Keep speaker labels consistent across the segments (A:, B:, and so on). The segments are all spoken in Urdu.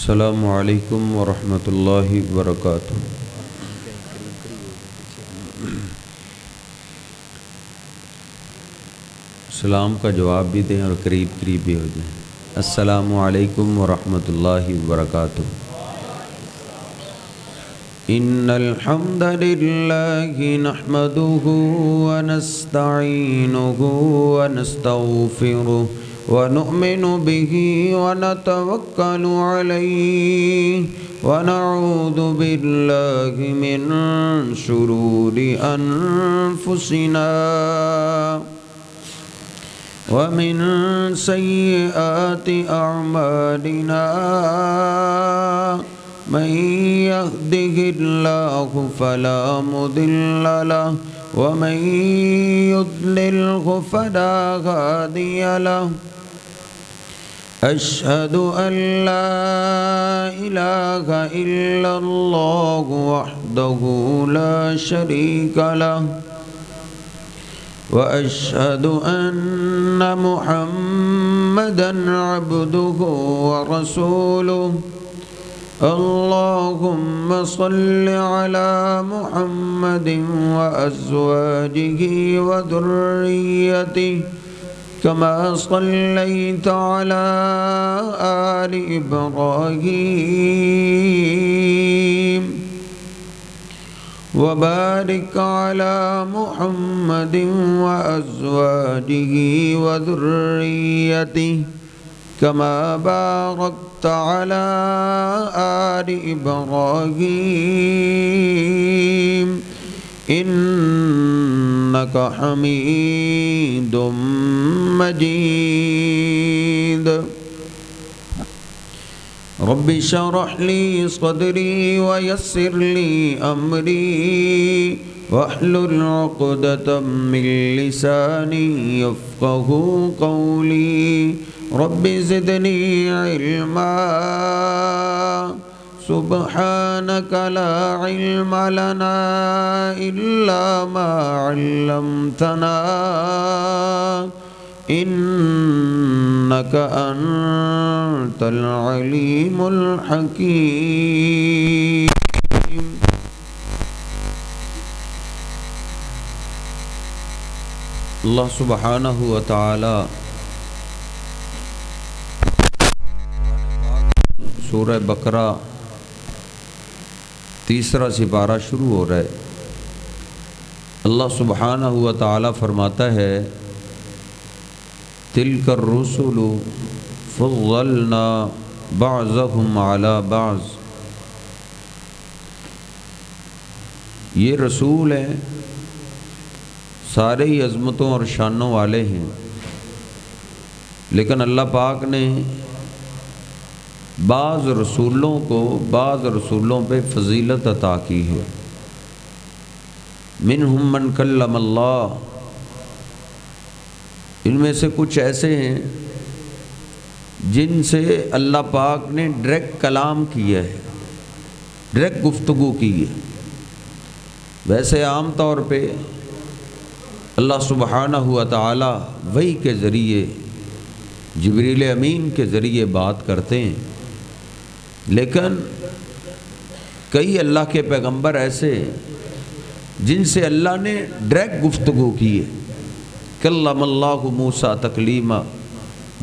A: السلام علیکم ورحمۃ اللہ وبرکاتہ۔ سلام کا جواب بھی دیں اور قریب قریب بھی ہو جائیں۔ السلام علیکم ورحمۃ اللہ وبرکاتہ۔ ان الحمد للہ نحمده ونستعینه ونستغفره ونؤمن به ونتوکل علیہ ونعوذ باللہ من شرور انفسنا ومن سیئات اعمالنا من يهده الله فلا مضل له ومن يضلله فلا هادي له أشهد أن لا إله إلا الله وحده لا شريك له وأشهد أن محمدًا عبده ورسوله اللهم صل على محمد وأزواجه وذريته كما صليت على آل إبراهيم وبارك على محمد وأزواجه وذريته كما باركت على آل إبراهيم إنك حميد مجيد رب اشرح لي صدري ويسر لي أمري واحلل عقدة من لساني يفقهوا قولي رب زدني علما سبحانك لا علم لنا إلا ما علمتنا إنك أنت العليم الحكيم۔ اللہ سبحانہ و تعالی سورہ بقرہ تیسرا سپارہ شروع ہو رہا ہے۔ اللہ سبحانہ و تعالی فرماتا ہے تلک الرسل فضلنا بعضهم علی بعض، یہ رسول ہیں سارے ہی عظمتوں اور شانوں والے ہیں، لیکن اللہ پاک نے بعض رسولوں کو بعض رسولوں پہ فضیلت عطا کی ہے۔ منہم من کلم اللہ، ان میں سے کچھ ایسے ہیں جن سے اللہ پاک نے ڈائریکٹ کلام کیا ہے، ڈائریکٹ گفتگو کی ہے۔ ویسے عام طور پہ اللہ سبحانہ و تعالی وحی کے ذریعے جبریل امین کے ذریعے بات کرتے ہیں، لیکن کئی اللہ کے پیغمبر ایسے جن سے اللہ نے ڈائریکٹ گفتگو کی ہے۔ کلم اللہ موسیٰ تکلیما،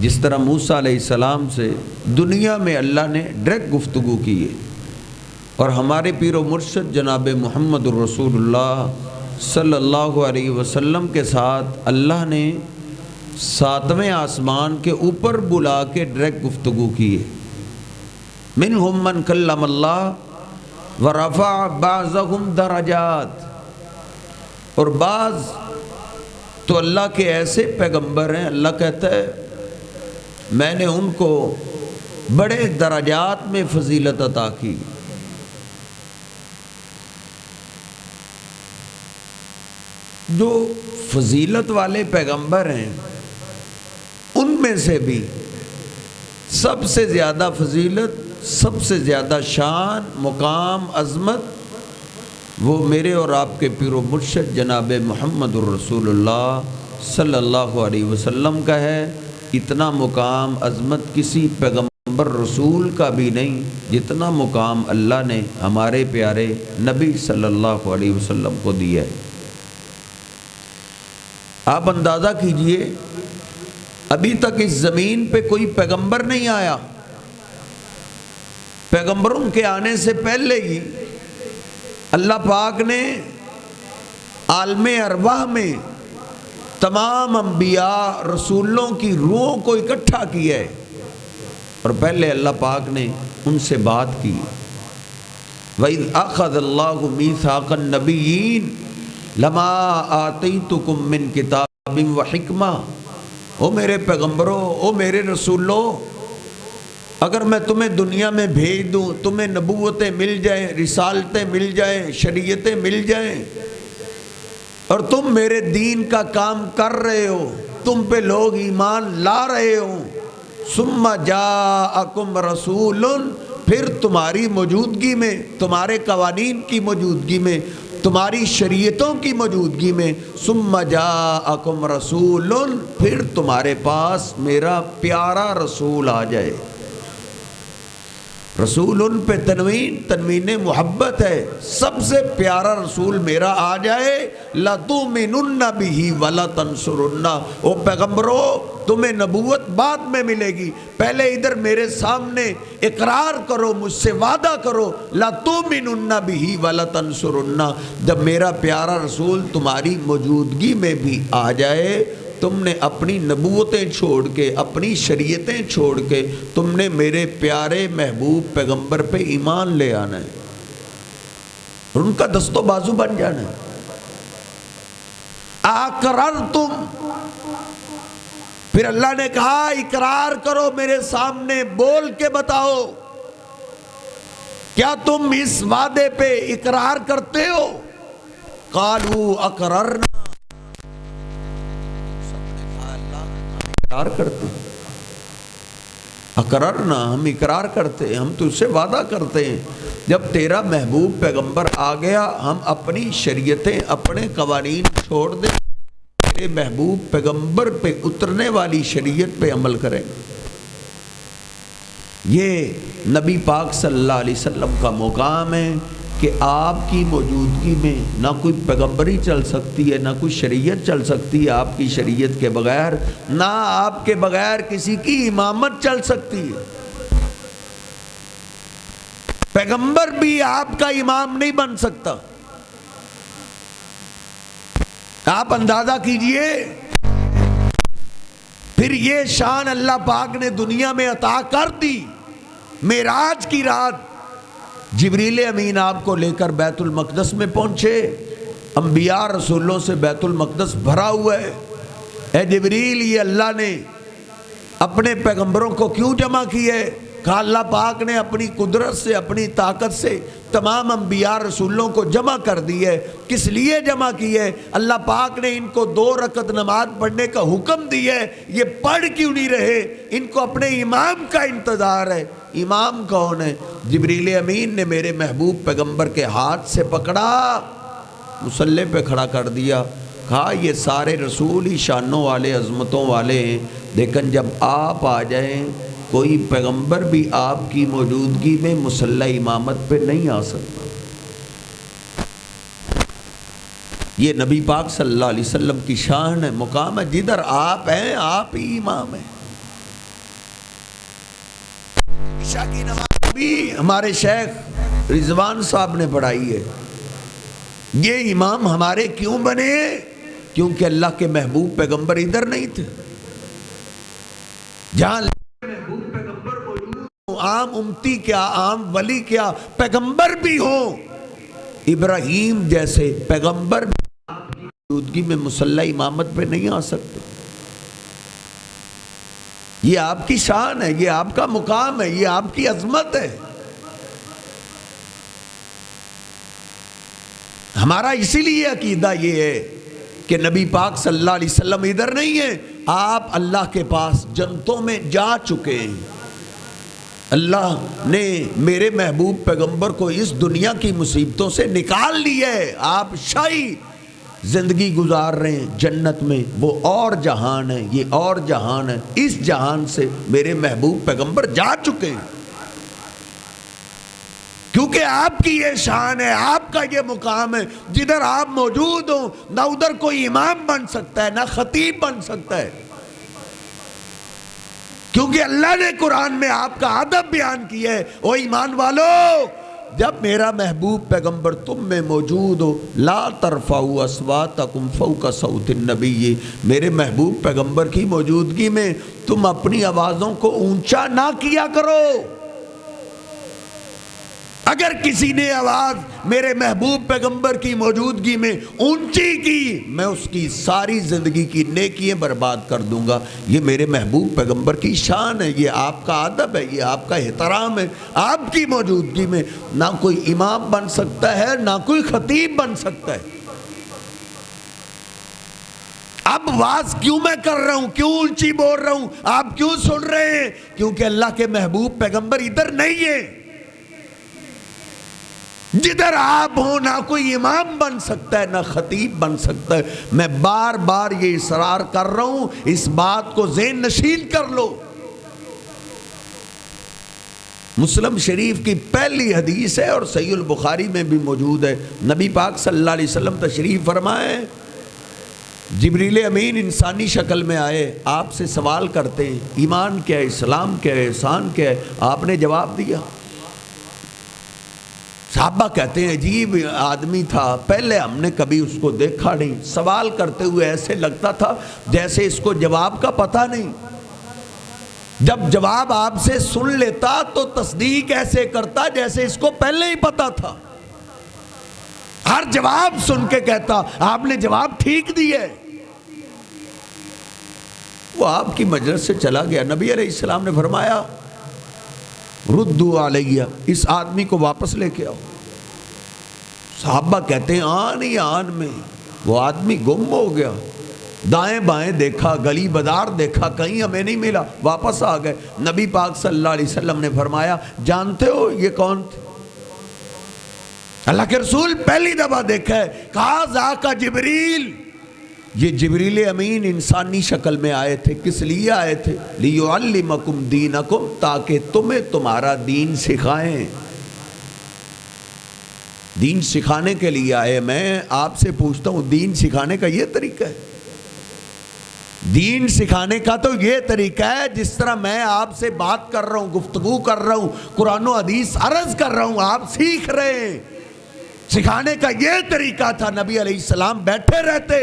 A: جس طرح موسیٰ علیہ السلام سے دنیا میں اللہ نے ڈائریکٹ گفتگو کی ہے، اور ہمارے پیر و مرشد جناب محمد الرسول اللہ صلی اللہ علیہ وسلم کے ساتھ اللہ نے ساتویں آسمان کے اوپر بلا کے ڈائریکٹ گفتگو کی ہے۔ منہم من کلم اللہ ورفع بعضهم درجات، اور بعض تو اللہ کے ایسے پیغمبر ہیں اللہ کہتا ہے میں نے ان کو بڑے درجات میں فضیلت عطا کی۔ جو فضیلت والے پیغمبر ہیں ان میں سے بھی سب سے زیادہ فضیلت، سب سے زیادہ شان، مقام، عظمت وہ میرے اور آپ کے پیر و مرشد جناب محمد الرسول اللہ صلی اللہ علیہ وسلم کا ہے۔ اتنا مقام عظمت کسی پیغمبر پیغمبر رسول کا بھی نہیں جتنا مقام اللہ نے ہمارے پیارے نبی صلی اللہ علیہ وسلم کو دیا ہے۔ آپ اندازہ کیجئے ابھی تک اس زمین پہ کوئی پیغمبر نہیں آیا، پیغمبروں کے آنے سے پہلے ہی اللہ پاک نے عالم ارواح میں تمام انبیاء رسولوں کی روحوں کو اکٹھا کیا ہے، اور پہلے اللہ پاک نے ان سے بات کی۔ وَإِذْ أَخَذَ اللَّهُ مِيثَاقَ النَّبِيِّينَ لَمَا آتَيْتُكُم مِّن كِتَابٍ وَحِکْمَةٍ، او میرے پیغمبروں، او میرے رسولوں، اگر میں تمہیں دنیا میں بھیج دوں، تمہیں نبوتیں مل جائیں، رسالتیں مل جائیں، شریعتیں مل جائیں، اور تم میرے دین کا کام کر رہے ہو، تم پہ لوگ ایمان لا رہے ہو، ثم جاءکم رسول، پھر تمہاری موجودگی میں، تمہارے قوانین کی موجودگی میں، تمہاری شریعتوں کی موجودگی میں، ثم جاءکم رسول، پھر تمہارے پاس میرا پیارا رسول آ جائے۔ رسول ان پہ تنوین محبت ہے، سب سے پیارا رسول میرا آ جائے، لَتُؤْمِنُنَّ بِهِ وَلَتَنْصُرُنَّهُ، او پیغمبروں تمہیں نبوت بعد میں ملے گی، پہلے ادھر میرے سامنے اقرار کرو، مجھ سے وعدہ کرو، لَتُؤْمِنُنَّ بِهِ وَلَتَنْصُرُنَّهُ، جب میرا پیارا رسول تمہاری موجودگی میں بھی آ جائے، تم نے اپنی نبوتیں چھوڑ کے، اپنی شریعتیں چھوڑ کے، تم نے میرے پیارے محبوب پیغمبر پہ ایمان لے آنا ہے اور ان کا دست و بازو بن جانا ہے۔ اقررتم، پھر اللہ نے کہا اقرار کرو میرے سامنے، بول کے بتاؤ، کیا تم اس وعدے پہ اقرار کرتے ہو؟ قالوا اقررنا، اقرار کرتے ہیں، اقررنا، ہم اقرار کرتے ہیں، ہم تجھ سے وعدہ کرتے ہیں جب تیرا محبوب پیغمبر آ گیا ہم اپنی شریعتیں، اپنے قوانین چھوڑ دیں، تیرے محبوب پیغمبر پہ اترنے والی شریعت پہ عمل کریں۔ یہ نبی پاک صلی اللہ علیہ وسلم کا مقام ہے کہ آپ کی موجودگی میں نہ کوئی پیغمبری چل سکتی ہے، نہ کوئی شریعت چل سکتی ہے آپ کی شریعت کے بغیر، نہ آپ کے بغیر کسی کی امامت چل سکتی ہے۔ پیغمبر بھی آپ کا امام نہیں بن سکتا۔ آپ اندازہ کیجئے، پھر یہ شان اللہ پاک نے دنیا میں عطا کر دی۔ معراج کی رات جبریل امین آپ کو لے کر بیت المقدس میں پہنچے، انبیاء رسولوں سے بیت المقدس بھرا ہوا ہے۔ اے جبریل، یہ اللہ نے اپنے پیغمبروں کو کیوں جمع کیا ہے؟ کہا اللہ پاک نے اپنی قدرت سے، اپنی طاقت سے تمام انبیاء رسولوں کو جمع کر دی ہے۔ کس لیے جمع کی ہے؟ اللہ پاک نے ان کو 2 رکعت نماز پڑھنے کا حکم دیا ہے، یہ پڑھ کیوں نہیں رہے؟ ان کو اپنے امام کا انتظار ہے۔ امام کون ہے؟ جبریل امین نے میرے محبوب پیغمبر کے ہاتھ سے پکڑا، مصلی پہ کھڑا کر دیا، کہا یہ سارے رسول ہی شانوں والے، عظمتوں والے ہیں، لیکن جب آپ آ جائیں کوئی پیغمبر بھی آپ کی موجودگی میں مصلی امامت پہ نہیں آ سکتا۔ یہ نبی پاک صلی اللہ علیہ وسلم کی شان ہے، مقام ہے، جدھر آپ ہیں آپ ہی امام ہیں۔ عشاء کی نماز بھی ہمارے شیخ رضوان صاحب نے پڑھائی ہے۔ یہ امام ہمارے کیوں بنے؟ کیونکہ اللہ کے محبوب پیغمبر ادھر نہیں تھے۔ جہاں محبوب پیغمبر موجود ہو، عام امتی کیا، عام ولی کیا، پیغمبر بھی ہوں، ابراہیم جیسے پیغمبر بھی آپ کی موجودگی میں مصلی امامت پہ نہیں آ سکتے۔ یہ آپ کی شان ہے، یہ آپ کا مقام ہے، یہ آپ کی عظمت ہے۔ ہمارا اسی لیے عقیدہ یہ ہے کہ نبی پاک صلی اللہ علیہ وسلم ادھر نہیں ہیں، آپ اللہ کے پاس جنتوں میں جا چکے ہیں۔ اللہ نے میرے محبوب پیغمبر کو اس دنیا کی مصیبتوں سے نکال لیا ہے۔ آپ شاہی زندگی گزار رہے ہیں جنت میں، وہ اور جہان ہے، یہ اور جہان ہے، اس جہان سے میرے محبوب پیغمبر جا چکے ہیں، کیونکہ آپ کی یہ شان ہے، آپ کا یہ مقام ہے، جدھر آپ موجود ہوں نہ ادھر کوئی امام بن سکتا ہے نہ خطیب بن سکتا ہے، کیونکہ اللہ نے قرآن میں آپ کا ادب بیان کیا ہے۔ او ایمان والو، جب میرا محبوب پیغمبر تم میں موجود ہو، لا ترفعوا اصواتکم فوق صوت النبی، میرے محبوب پیغمبر کی موجودگی میں تم اپنی آوازوں کو اونچا نہ کیا کرو۔ اگر کسی نے آواز میرے محبوب پیغمبر کی موجودگی میں اونچی کی، میں اس کی ساری زندگی کی نیکیاں برباد کر دوں گا۔ یہ میرے محبوب پیغمبر کی شان ہے، یہ آپ کا ادب ہے، یہ آپ کا احترام ہے۔ آپ کی موجودگی میں نہ کوئی امام بن سکتا ہے نہ کوئی خطیب بن سکتا ہے۔ اب واز کیوں میں کر رہا ہوں، کیوں اونچی بول رہا ہوں، آپ کیوں سن رہے ہیں؟ کیونکہ اللہ کے محبوب پیغمبر ادھر نہیں ہے۔ جدھر آپ ہوں نہ کوئی امام بن سکتا ہے نہ خطیب بن سکتا ہے۔ میں بار بار یہ اصرار کر رہا ہوں، اس بات کو ذہن نشین کر لو۔ مسلم شریف کی پہلی حدیث ہے اور صحیح البخاری میں بھی موجود ہے، نبی پاک صلی اللہ علیہ وسلم تشریف فرمائے، جبریل امین انسانی شکل میں آئے، آپ سے سوال کرتے ہیں ایمان کیا ہے، اسلام کیا ہے، احسان کیا ہے؟ آپ نے جواب دیا۔ صحابہ کہتے ہیں عجیب آدمی تھا، پہلے ہم نے کبھی اس کو دیکھا نہیں، سوال کرتے ہوئے ایسے لگتا تھا جیسے اس کو جواب کا پتہ نہیں، جب جواب آپ سے سن لیتا تو تصدیق ایسے کرتا جیسے اس کو پہلے ہی پتہ تھا، ہر جواب سن کے کہتا آپ نے جواب ٹھیک دیا ہے۔ وہ آپ کی مجلس سے چلا گیا، نبی علیہ السلام نے فرمایا ردو علیہ، اس آدمی کو واپس لے کے آؤ۔ صحابہ کہتے ہیں آن ہی آن میں وہ آدمی گم ہو گیا، دائیں بائیں دیکھا، گلی بازار دیکھا، کہیں ہمیں نہیں ملا، واپس آ گئے۔ نبی پاک صلی اللہ علیہ وسلم نے فرمایا جانتے ہو یہ کون تھے؟ اللہ کے رسول پہلی دفعہ دیکھا ہے، کہا ذاک جبریل، یہ جبریل امین انسانی شکل میں آئے تھے، کس لیے آئے تھے؟ لیعلمکم دینکم، تاکہ تمہیں تمہارا دین سکھائیں، دین سکھانے کے لیے آئے۔ میں آپ سے پوچھتا ہوں دین سکھانے کا یہ طریقہ ہے؟ دین سکھانے کا تو یہ طریقہ ہے جس طرح میں آپ سے بات کر رہا ہوں، گفتگو کر رہا ہوں، قرآن و حدیث عرض کر رہا ہوں، آپ سیکھ رہے ہیں۔ سکھانے کا یہ طریقہ تھا، نبی علیہ السلام بیٹھے رہتے،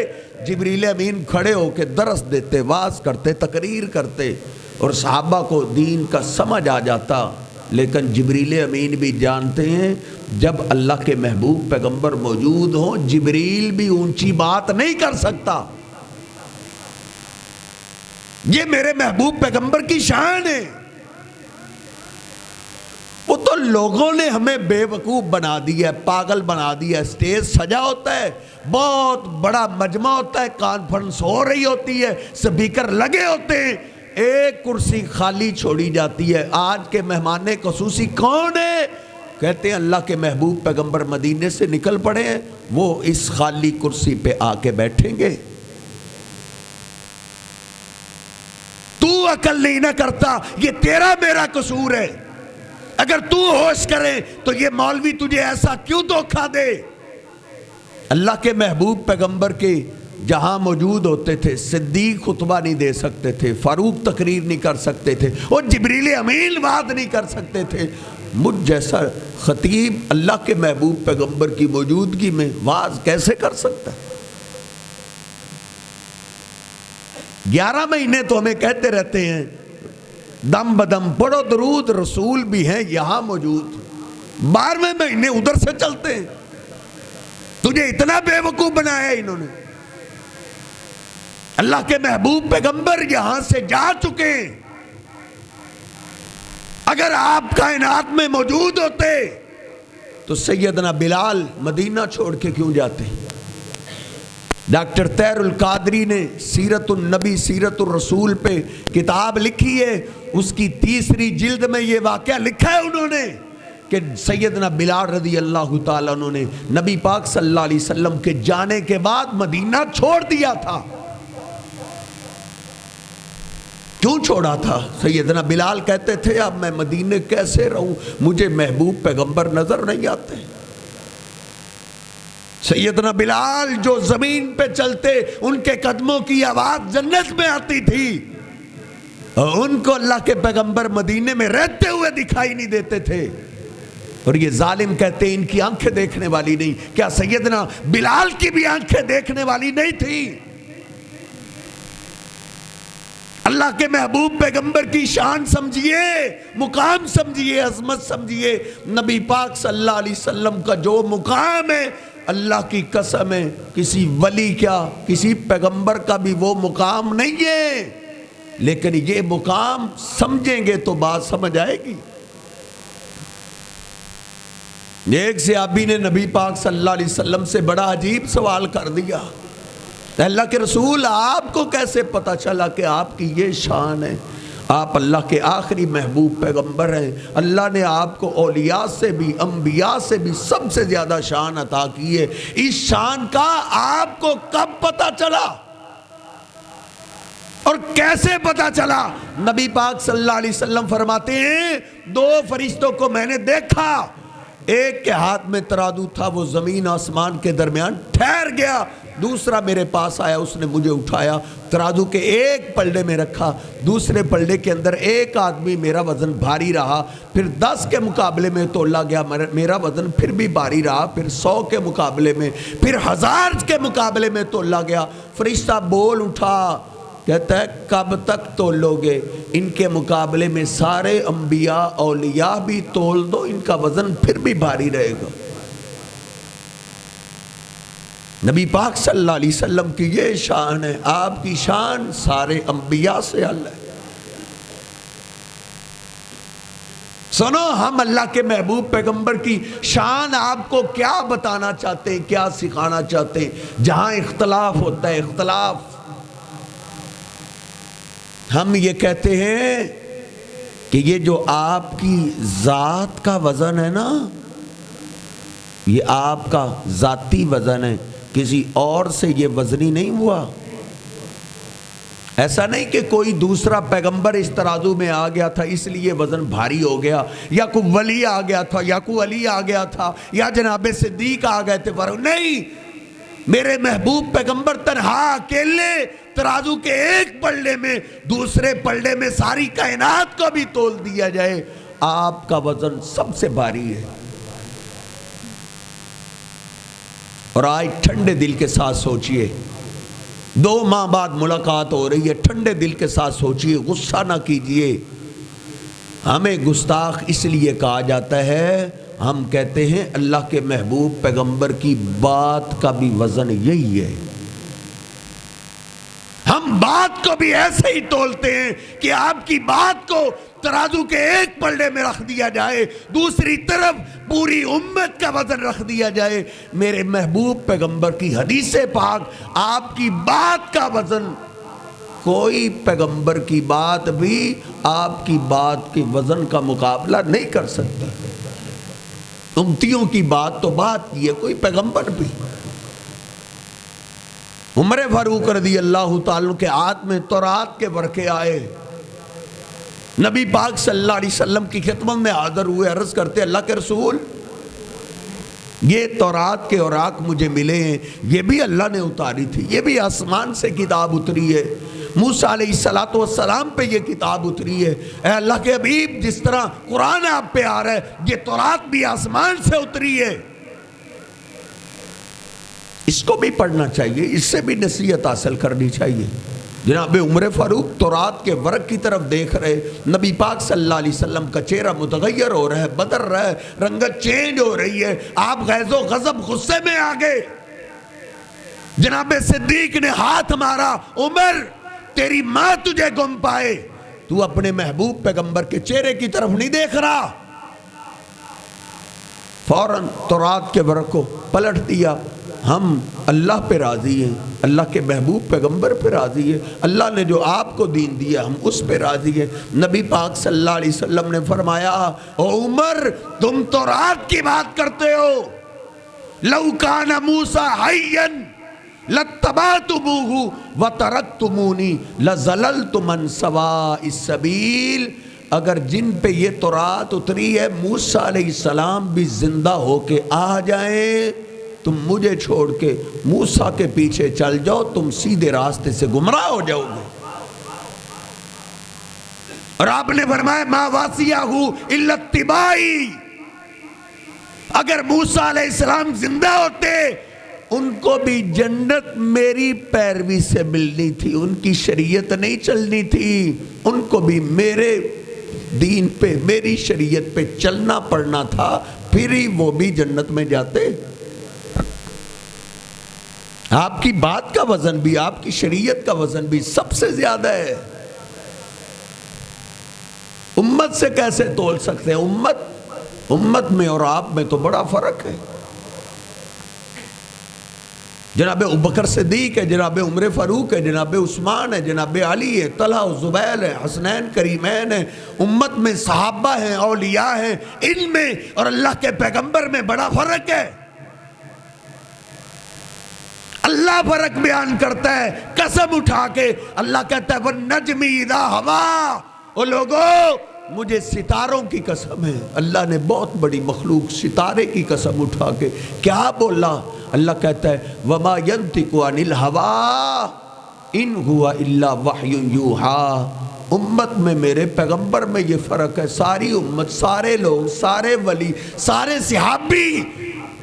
A: جبریل امین کھڑے ہو کے درس دیتے، واز کرتے، تقریر کرتے، اور صحابہ کو دین کا سمجھ آ جاتا۔ لیکن جبریل امین بھی جانتے ہیں جب اللہ کے محبوب پیغمبر موجود ہوں جبریل بھی اونچی بات نہیں کر سکتا، یہ میرے محبوب پیغمبر کی شان ہے۔ وہ تو لوگوں نے ہمیں بے وقوف بنا دیا ہے، پاگل بنا دیا ہے۔ سٹیج سجا ہوتا ہے، بہت بڑا مجمع ہوتا ہے، کانفرنس ہو رہی ہوتی ہے، سپیکر لگے ہوتے ہیں، ایک کرسی خالی چھوڑی جاتی ہے۔ آج کے مہمان خصوصی کون ہے؟ کہتے ہیں اللہ کے محبوب پیغمبر مدینے سے نکل پڑے ہیں، وہ اس خالی کرسی پہ آ کے بیٹھیں گے۔ تو عقل نہیں نہ کرتا، یہ تیرا میرا قصور ہے۔ اگر تو ہوش کرے تو یہ مولوی تجھے ایسا کیوں دھوکہ دے؟ اللہ کے محبوب پیغمبر کے جہاں موجود ہوتے تھے، صدیق خطبہ نہیں دے سکتے تھے، فاروق تقریر نہیں کر سکتے تھے، اور جبریل امین بات نہیں کر سکتے تھے، مجھ جیسا خطیب اللہ کے محبوب پیغمبر کی موجودگی میں واز کیسے کر سکتا ہے؟ 11 مہینے تو ہمیں کہتے رہتے ہیں دم بدم پڑھو درود، رسول بھی ہیں یہاں موجود، 12ویں مہینے ادھر سے چلتے ہیں۔ تجھے اتنا بے وقوف بنایا انہوں نے۔ اللہ کے محبوب پیغمبر یہاں سے جا چکے ہیں، اگر آپ کائنات میں موجود ہوتے تو سیدنا بلال مدینہ چھوڑ کے کیوں جاتے؟ ڈاکٹر طاہر القادری نے سیرت النبی سیرت الرسول پہ کتاب لکھی ہے، اس کی 3 جلد میں یہ واقعہ لکھا ہے انہوں نے کہ سیدنا بلال رضی اللہ تعالیٰ عنہ نے نبی پاک صلی اللہ علیہ وسلم کے جانے کے بعد مدینہ چھوڑ دیا تھا۔ کیوں چھوڑا تھا؟ سیدنا بلال کہتے تھے اب میں مدینے کیسے رہوں، مجھے محبوب پیغمبر نظر نہیں آتے۔ سیدنا بلال جو زمین پہ چلتے ان کے قدموں کی آواز جنت میں آتی تھی، اور ان کو اللہ کے پیغمبر مدینے میں رہتے ہوئے دکھائی نہیں دیتے تھے، اور یہ ظالم کہتے ہیں ان کی آنکھیں دیکھنے والی نہیں۔ کیا سیدنا بلال کی بھی آنکھیں دیکھنے والی نہیں تھی؟ اللہ کے محبوب پیغمبر کی شان سمجھیے، مقام سمجھیے، عظمت سمجھیے۔ نبی پاک صلی اللہ علیہ وسلم کا جو مقام ہے، اللہ کی قسم ہے کسی ولی کیا کسی پیغمبر کا بھی وہ مقام نہیں ہے، لیکن یہ مقام سمجھیں گے تو بات سمجھ آئے گی۔ ایک صحابی نے نبی پاک صلی اللہ علیہ وسلم سے بڑا عجیب سوال کر دیا، اللہ کے رسول آپ کو کیسے پتا چلا کہ آپ کی یہ شان ہے؟ آپ اللہ کے آخری محبوب پیغمبر ہیں، اللہ نے آپ کو اولیاء سے بھی انبیاء سے بھی سب سے زیادہ شان عطا کی ہے، اس شان کا آپ کو کب پتا چلا اور کیسے پتا چلا؟ نبی پاک صلی اللہ علیہ وسلم فرماتے ہیں دو فرشتوں کو میں نے دیکھا، ایک کے ہاتھ میں ترازو تھا، وہ زمین آسمان کے درمیان ٹھہر گیا، دوسرا میرے پاس آیا، اس نے مجھے اٹھایا، ترازو کے ایک پلڑے میں رکھا، دوسرے پلڑے کے اندر ایک آدمی میرا وزن بھاری رہا، پھر 10 کے مقابلے میں تولا گیا، میرا وزن پھر بھی بھاری رہا، پھر 100 کے مقابلے میں، پھر 1000 کے مقابلے میں تولا گیا۔ فرشتہ بول اٹھا، کہتا ہے کب تک تولو گے؟ ان کے مقابلے میں سارے انبیاء اولیاء بھی تول دو، ان کا وزن پھر بھی بھاری رہے گا۔ نبی پاک صلی اللہ علیہ وسلم کی یہ شان ہے، آپ کی شان سارے انبیاء سے الگ ہے۔ سنو، ہم اللہ کے محبوب پیغمبر کی شان آپ کو کیا بتانا چاہتے ہیں، کیا سکھانا چاہتے ہیں؟ جہاں اختلاف ہوتا ہے، اختلاف، ہم یہ کہتے ہیں کہ یہ جو آپ کی ذات کا وزن ہے نا، یہ آپ کا ذاتی وزن ہے، کسی اور سے یہ وزنی نہیں ہوا۔ ایسا نہیں کہ کوئی دوسرا پیغمبر اس ترازو میں آ گیا تھا اس لیے وزن بھاری ہو گیا، یا کوئی ولی آ گیا تھا، یا کوئی علی آ گیا تھا، یا جناب صدیق آ گئے تھے، نہیں، میرے محبوب پیغمبر تنہا اکیلے ترازو کے ایک پلڑے میں دوسرے پلڑے میں ساری کائنات کو بھی تول دیا جائے، آپ کا وزن سب سے بھاری ہے۔ اور آج ٹھنڈے دل کے ساتھ سوچئے، 2 ماہ بعد ملاقات ہو رہی ہے، ٹھنڈے دل کے ساتھ سوچئے، غصہ نہ کیجئے۔ ہمیں گستاخ اس لیے کہا جاتا ہے، ہم کہتے ہیں اللہ کے محبوب پیغمبر کی بات کا بھی وزن یہی ہے۔ ہم بات کو بھی ایسے ہی تولتے ہیں کہ آپ کی بات کو ترازو کے ایک پلڑے میں رکھ دیا جائے، دوسری طرف پوری امت کا وزن رکھ دیا جائے۔ میرے محبوب پیغمبر کی حدیث پاک آپ کی بات کا وزن، کوئی پیغمبر کی بات بھی آپ کی بات کے وزن کا مقابلہ نہیں کر سکتا۔ امتیوں کی بات تو بات کی ہے، کوئی پیغمبر بھی۔ عمر فاروق رضی اللہ تعالیٰ کے ہاتھ میں تورات کے ورقے آئے، نبی پاک صلی اللہ علیہ وسلم کی خدمت میں حاضر ہوئے، عرض کرتے اللہ کے رسول یہ تورات کے اوراق مجھے ملے ہیں، یہ بھی اللہ نے اتاری تھی، یہ بھی آسمان سے کتاب اتری ہے، موسیٰ علیہ السلام پہ یہ کتاب اتری ہے۔ اے اللہ کے حبیب، جس طرح قرآن آپ پہ آ رہا ہے، یہ تورات بھی آسمان سے اتری ہے، اس کو بھی پڑھنا چاہیے، اس سے بھی نصیحت حاصل کرنی چاہیے۔ جناب عمر فاروق تورات کے ورق کی طرف دیکھ رہے، نبی پاک صلی اللہ علیہ وسلم کا چہرہ متغیر ہو رہا ہے، بدل رہا ہے، رنگت چینج ہو رہی ہے، آپ غیظ و غضب غصے میں آگے۔ جناب صدیق نے ہاتھ مارا، عمر تیری ماں تجھے گم پائے، تو اپنے محبوب پیغمبر کے چہرے کی طرف نہیں دیکھ رہا۔ فوراً تورات کے ورق کو پلٹ دیا، ہم اللہ پہ راضی ہیں، اللہ کے محبوب پیغمبر پہ راضی ہے، اللہ نے جو آپ کو دین دیا ہم اس پہ راضی ہیں۔ نبی پاک صلی اللہ علیہ وسلم نے فرمایا او عمر تم تو رات کی بات کرتے ہو، لو کان موسیٰ حیًّا لاتبعتموہ وترکتمونی لظللتم عن سواء السبیل۔ اگر جن پہ یہ تورات اتری ہے موسیٰ علیہ السلام بھی زندہ ہو کے آ جائیں، تم مجھے چھوڑ کے موسیٰ کے پیچھے چل جاؤ، تم سیدھے راستے سے گمراہ ہو جاؤ گے۔ اور آپ نے فرمایا ما واسیہ الا اتباعی، اگر موسیٰ علیہ السلام زندہ ہوتے ان کو بھی جنت میری پیروی سے ملنی تھی، ان کی شریعت نہیں چلنی تھی، ان کو بھی میرے دین پہ میری شریعت پہ چلنا پڑنا تھا، پھر ہی وہ بھی جنت میں جاتے۔ آپ کی بات کا وزن بھی، آپ کی شریعت کا وزن بھی سب سے زیادہ ہے۔ امت سے کیسے تول سکتے ہیں؟ امت میں اور آپ میں تو بڑا فرق ہے۔ جناب ابوبکر صدیق ہے، جناب عمر فاروق ہے، جناب عثمان ہے، جناب علی ہے، طلحہ و زبیر ہے، حسنین کریمین ہے، امت میں صحابہ ہیں، اولیاء ہیں، علم میں اور اللہ کے پیغمبر میں بڑا فرق ہے۔ اللہ فرق بیان کرتا ہے قسم اٹھا کے، اللہ کہتا ہے وَالنَّجْمِ إِذَا هَوَىٰ، او لوگو مجھے ستاروں کی قسم ہے۔ اللہ نے بہت بڑی مخلوق ستارے کی قسم اٹھا کے کیا بولا؟ اللہ کہتا ہے وَمَا يَنْتِقُ عَنِ الْهَوَىٰ إِنْ هُوَ إِلَّا وَحْيٌ يُوحَىٰ۔ امت میں میرے پیغمبر میں یہ فرق ہے، ساری امت، سارے لوگ، سارے ولی، سارے صحابی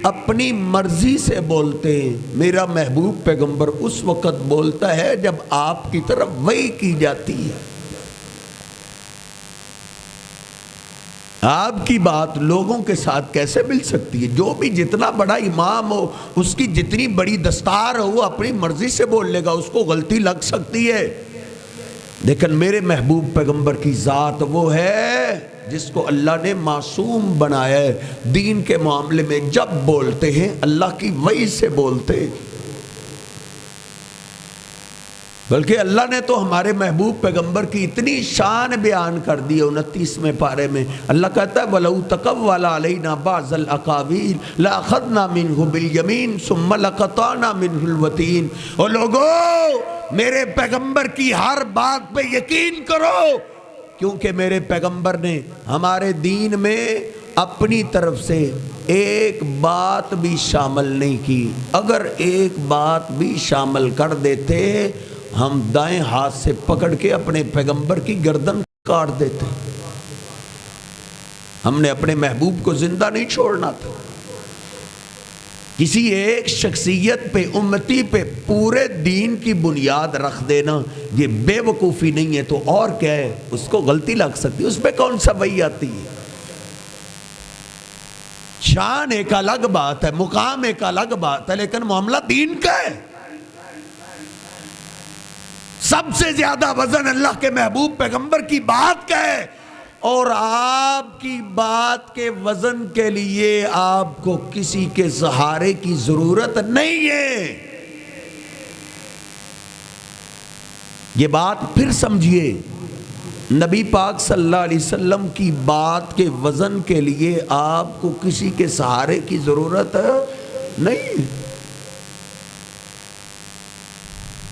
A: اپنی مرضی سے بولتے ہیں، میرا محبوب پیغمبر اس وقت بولتا ہے جب آپ کی طرف وحی کی جاتی ہے۔ آپ کی بات لوگوں کے ساتھ کیسے مل سکتی ہے؟ جو بھی جتنا بڑا امام ہو، اس کی جتنی بڑی دستار ہو، وہ اپنی مرضی سے بول لے گا، اس کو غلطی لگ سکتی ہے، لیکن میرے محبوب پیغمبر کی ذات وہ ہے جس کو اللہ نے معصوم بنایا ہے۔ دین کے معاملے میں جب بولتے ہیں اللہ کی وحی سے بولتے ہیں، بلکہ اللہ نے تو ہمارے محبوب پیغمبر کی اتنی شان بیان کر دی ہے 29ویں پارے میں۔ اللہ کہتا ہے وَلَوْ تَقَوَّلَ عَلَيْنَا بَعْضَ الْأَقَاوِيلِ لَأَخَذْنَا مِنْهُ بِالْيَمِينِ ثُمَّ لَقَطَعْنَا مِنْهُ الْوَتِينَ۔ اور لوگو میرے پیغمبر کی ہر بات پہ یقین کرو، کیونکہ میرے پیغمبر نے ہمارے دین میں اپنی طرف سے ایک بات بھی شامل نہیں کی۔ اگر ایک بات بھی شامل کر دیتے ہم دائیں ہاتھ سے پکڑ کے اپنے پیغمبر کی گردن کاٹ دیتے۔ ہم نے اپنے محبوب کو زندہ نہیں چھوڑنا تھا۔ کسی ایک شخصیت پہ، امتی پہ پورے دین کی بنیاد رکھ دینا یہ بے وقوفی نہیں ہے تو اور کیا ہے؟ اس کو غلطی لگ سکتی ہے، اس پہ کون سا وحی آتی ہے؟ شان ایک الگ بات ہے، مقام ایک الگ بات ہے، لیکن معاملہ دین کا ہے۔ سب سے زیادہ وزن اللہ کے محبوب پیغمبر کی بات کا ہے، اور آپ کی بات کے وزن کے لیے آپ کو کسی کے سہارے کی ضرورت نہیں ہے۔ یہ بات پھر سمجھیے، نبی پاک صلی اللہ علیہ وسلم کی بات کے وزن کے لیے آپ کو کسی کے سہارے کی ضرورت نہیں۔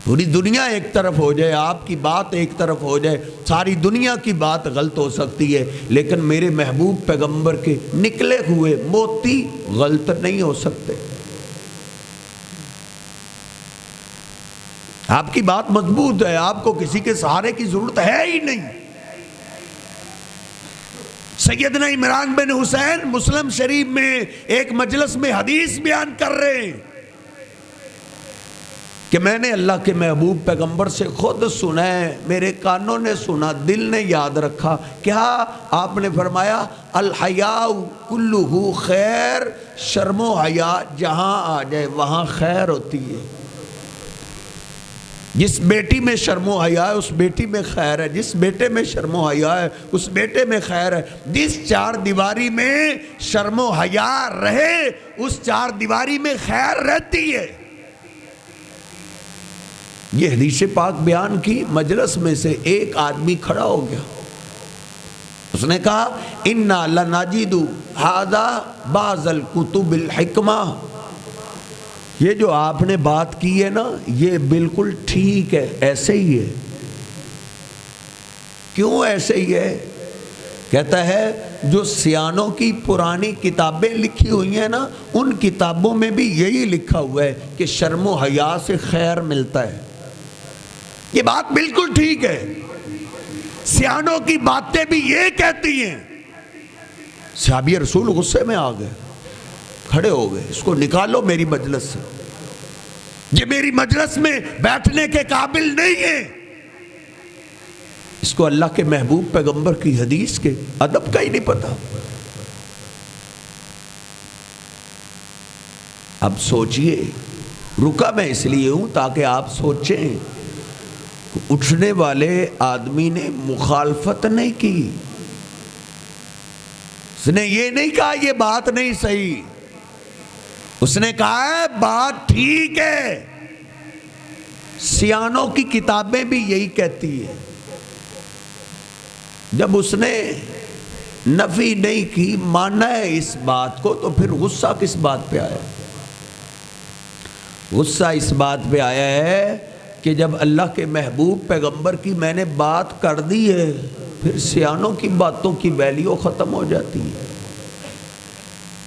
A: پوری دنیا ایک طرف ہو جائے، آپ کی بات ایک طرف ہو جائے، ساری دنیا کی بات غلط ہو سکتی ہے، لیکن میرے محبوب پیغمبر کے نکلے ہوئے موتی غلط نہیں ہو سکتے۔ آپ کی بات مضبوط ہے، آپ کو کسی کے سہارے کی ضرورت ہے ہی نہیں۔ سیدنا عمران بن حسین مسلم شریف میں ایک مجلس میں حدیث بیان کر رہے ہیں کہ میں نے اللہ کے محبوب پیغمبر سے خود سنا ہے، میرے کانوں نے سنا، دل نے یاد رکھا۔ کیا آپ نے فرمایا الحیاء کلہ خیر، شرم و حیا جہاں آ جائے وہاں خیر ہوتی ہے۔ جس بیٹی میں شرم و حیا ہے اس بیٹی میں خیر ہے، جس بیٹے میں شرم و حیا ہے اس بیٹے میں خیر ہے، جس چار دیواری میں شرم و حیا رہے اس چار دیواری میں خیر رہتی ہے۔ یہ حدیث پاک بیان کی، مجلس میں سے ایک آدمی کھڑا ہو گیا، اس نے کہا اِنَّا لَنَجِدُ هَذَا بَعْضَ الْكُتُبِ الْحِكْمَةِ، یہ جو آپ نے بات کی ہے نا یہ بالکل ٹھیک ہے، ایسے ہی ہے۔ کیوں ایسے ہی ہے؟ کہتا ہے جو سیانوں کی پرانی کتابیں لکھی ہوئی ہیں نا ان کتابوں میں بھی یہی لکھا ہوا ہے کہ شرم و حیا سے خیر ملتا ہے۔ یہ بات بالکل ٹھیک ہے، سیانوں کی باتیں بھی یہ کہتی ہیں۔ صحابی رسول غصے میں آ گئے، کھڑے ہو گئے، اس کو نکالو میری مجلس سے، یہ میری مجلس میں بیٹھنے کے قابل نہیں ہے۔ اس کو اللہ کے محبوب پیغمبر کی حدیث کے ادب کا ہی نہیں پتا۔ اب سوچئے، رکا میں اس لیے ہوں تاکہ آپ سوچیں، اٹھنے والے آدمی نے مخالفت نہیں کی، اس نے یہ نہیں کہا یہ بات نہیں صحیح، اس نے کہا ہے بات ٹھیک ہے، سیانوں کی کتابیں بھی یہی کہتی ہیں۔ جب اس نے نفی نہیں کی، مانا ہے اس بات کو، تو پھر غصہ کس بات پہ آیا؟ غصہ اس بات پہ آیا ہے کہ جب اللہ کے محبوب پیغمبر کی میں نے بات کر دی ہے پھر سیانوں کی باتوں کی ویلیو ختم ہو جاتی ہے۔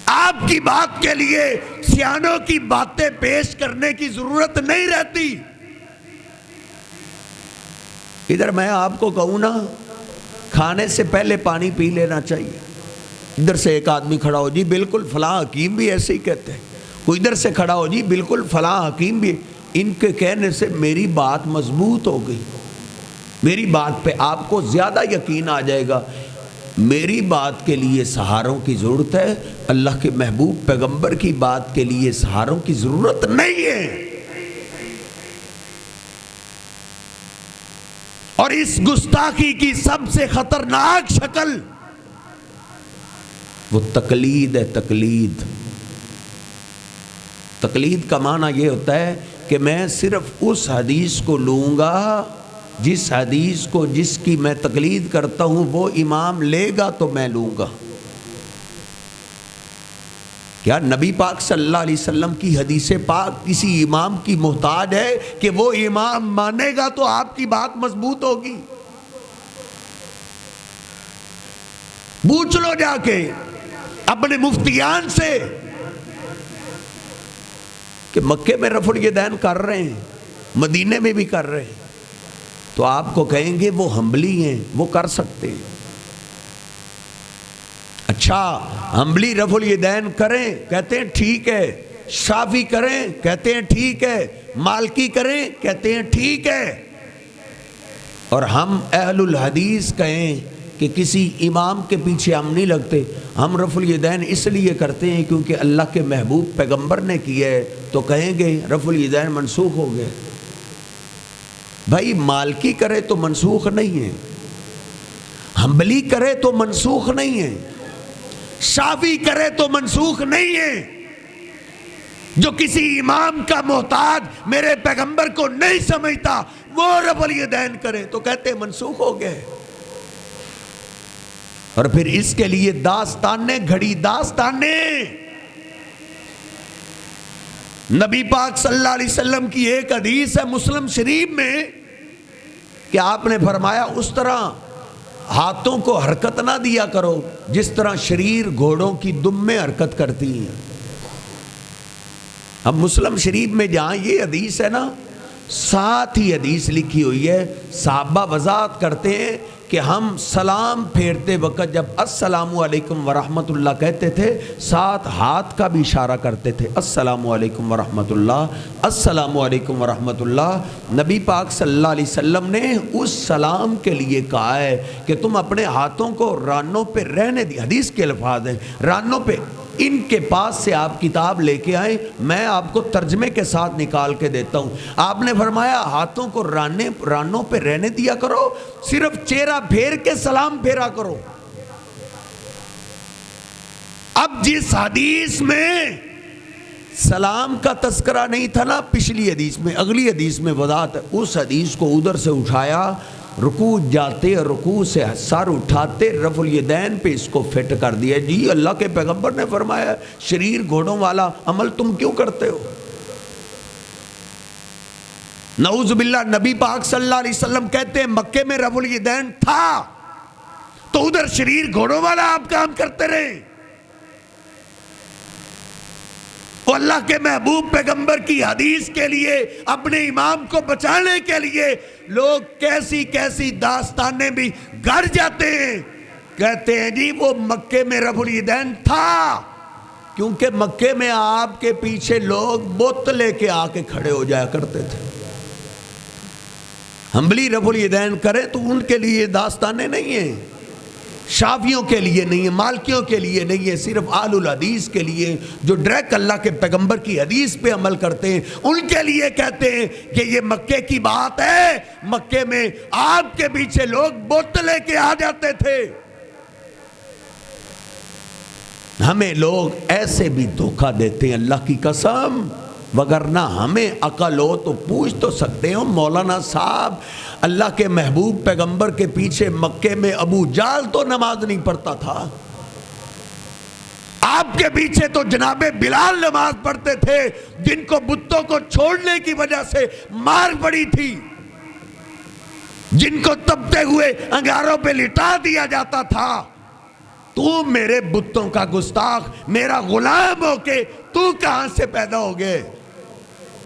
A: آپ کی بات کے لیے سیانوں کی باتیں پیش کرنے کی ضرورت نہیں رہتی۔ ادھر میں آپ کو کہوں نا کھانے سے پہلے پانی پی لینا چاہیے، ادھر سے ایک آدمی کھڑا ہو جی بالکل فلاں حکیم بھی ایسے ہی کہتے ہیں، کوئی ادھر سے کھڑا ہو جی بالکل فلاں حکیم بھی، ان کے کہنے سے میری بات مضبوط ہو گئی، میری بات پہ آپ کو زیادہ یقین آ جائے گا۔ میری بات کے لیے سہاروں کی ضرورت ہے، اللہ کے محبوب پیغمبر کی بات کے لیے سہاروں کی ضرورت نہیں ہے۔ اور اس گستاخی کی سب سے خطرناک شکل وہ تقلید ہے۔ تقلید، تقلید کا معنی یہ ہوتا ہے کہ میں صرف اس حدیث کو لوں گا جس حدیث کو جس کی میں تقلید کرتا ہوں وہ امام لے گا تو میں لوں گا۔ کیا نبی پاک صلی اللہ علیہ وسلم کی حدیث پاک کسی امام کی محتاج ہے کہ وہ امام مانے گا تو آپ کی بات مضبوط ہوگی؟ پوچھ لو جا کے اپنے مفتیان سے کہ مکے میں رفع الیدین کر رہے ہیں، مدینے میں بھی کر رہے ہیں، تو آپ کو کہیں گے وہ حنبلی ہیں، وہ کر سکتے ہیں۔ اچھا حنبلی رفع الیدین کریں، کہتے ہیں ٹھیک ہے، شافعی کریں، کہتے ہیں ٹھیک ہے، مالکی کریں، کہتے ہیں ٹھیک ہے، اور ہم اہل الحدیث کہیں کہ کسی امام کے پیچھے ہم نہیں لگتے، ہم رفع الیدین اس لیے کرتے ہیں کیونکہ اللہ کے محبوب پیغمبر نے کیا ہے، تو کہیں گے رفع الیدین منسوخ ہو گئے۔ بھائی مالکی کرے تو منسوخ نہیں ہے، حنبلی کرے تو منسوخ نہیں ہے، شافعی کرے تو منسوخ نہیں ہے۔ جو کسی امام کا محتاج میرے پیغمبر کو نہیں سمجھتا وہ رفع الیدین کرے تو کہتے منسوخ ہو گئے، اور پھر اس کے لیے داستانیں گھڑی داستانیں۔ نبی پاک صلی اللہ علیہ وسلم کی ایک حدیث ہے مسلم شریف میں کہ آپ نے فرمایا اس طرح ہاتھوں کو حرکت نہ دیا کرو جس طرح شریر گھوڑوں کی دم میں حرکت کرتی ہیں۔ اب مسلم شریف میں جہاں یہ حدیث ہے نا ساتھ ہی حدیث لکھی ہوئی ہے، صحابہ وضاحت کرتے ہیں کہ ہم سلام پھیرتے وقت جب السلام علیکم ورحمت اللہ کہتے تھے ساتھ ہاتھ کا بھی اشارہ کرتے تھے، السلام علیکم ورحمت اللہ، السلام علیکم ورحمت اللہ۔ نبی پاک صلی اللہ علیہ وسلم نے اس سلام کے لیے کہا ہے کہ تم اپنے ہاتھوں کو رانوں پہ رہنے دی، حدیث کے الفاظ ہیں، رانوں پہ، ان کے پاس سے آپ کتاب لے کے آئیں، میں آپ کو ترجمے کے ساتھ نکال کے دیتا ہوں۔ آپ نے فرمایا ہاتھوں کو رانوں پہ رہنے دیا کرو، صرف چہرہ پھیر کے سلام پھیرا کرو۔ اب جس حدیث میں سلام کا تذکرہ نہیں تھا نا پچھلی حدیث میں، اگلی حدیث میں وضاحت ہے، اس حدیث کو ادھر سے اٹھایا، رکوع جاتے رکوع سے سر اٹھاتے رفع الیدین پہ اس کو فٹ کر دیا۔ جی اللہ کے پیغمبر نے فرمایا شریر گھوڑوں والا عمل تم کیوں کرتے ہو؟ نعوذ باللہ، نبی پاک صلی اللہ علیہ وسلم کہتے ہیں مکے میں رفع الیدین تھا تو ادھر شریر گھوڑوں والا آپ کام کرتے رہے۔ وہ اللہ کے محبوب پیغمبر کی حدیث کے لیے، اپنے امام کو بچانے کے لیے لوگ کیسی کیسی داستانیں بھی گھڑ جاتے ہیں، کہتے ہیں جی وہ مکے میں رفع الیدین تھا، کیونکہ مکے میں آپ کے پیچھے لوگ بت لے کے آ کے کھڑے ہو جایا کرتے تھے۔ حنبلی رفع الیدین کریں تو ان کے لیے داستانیں نہیں ہیں، شافیوں کے لیے نہیں ہے، مالکیوں کے لیے نہیں ہے، صرف اہل الحدیث کے لیے جو ڈائریکٹ اللہ کے پیغمبر کی حدیث پہ عمل کرتے ہیں، ان کے لیے کہتے ہیں کہ یہ مکے کی بات ہے، مکے میں آپ کے پیچھے لوگ بت لے کے آ جاتے تھے۔ ہمیں لوگ ایسے بھی دھوکہ دیتے ہیں اللہ کی قسم، وگرنہ ہمیں عقل ہو تو پوچھ تو سکتے ہو مولانا صاحب، اللہ کے محبوب پیغمبر کے پیچھے مکے میں ابو جہل تو نماز نہیں پڑھتا تھا، آپ کے پیچھے تو جناب بلال نماز پڑھتے تھے جن کو بتوں کو چھوڑنے کی وجہ سے مار پڑی تھی، جن کو تپتے ہوئے انگاروں پہ لٹا دیا جاتا تھا۔ تو میرے بتوں کا گستاخ، میرا غلام ہو کے تو کہاں سے پیدا ہو گئے؟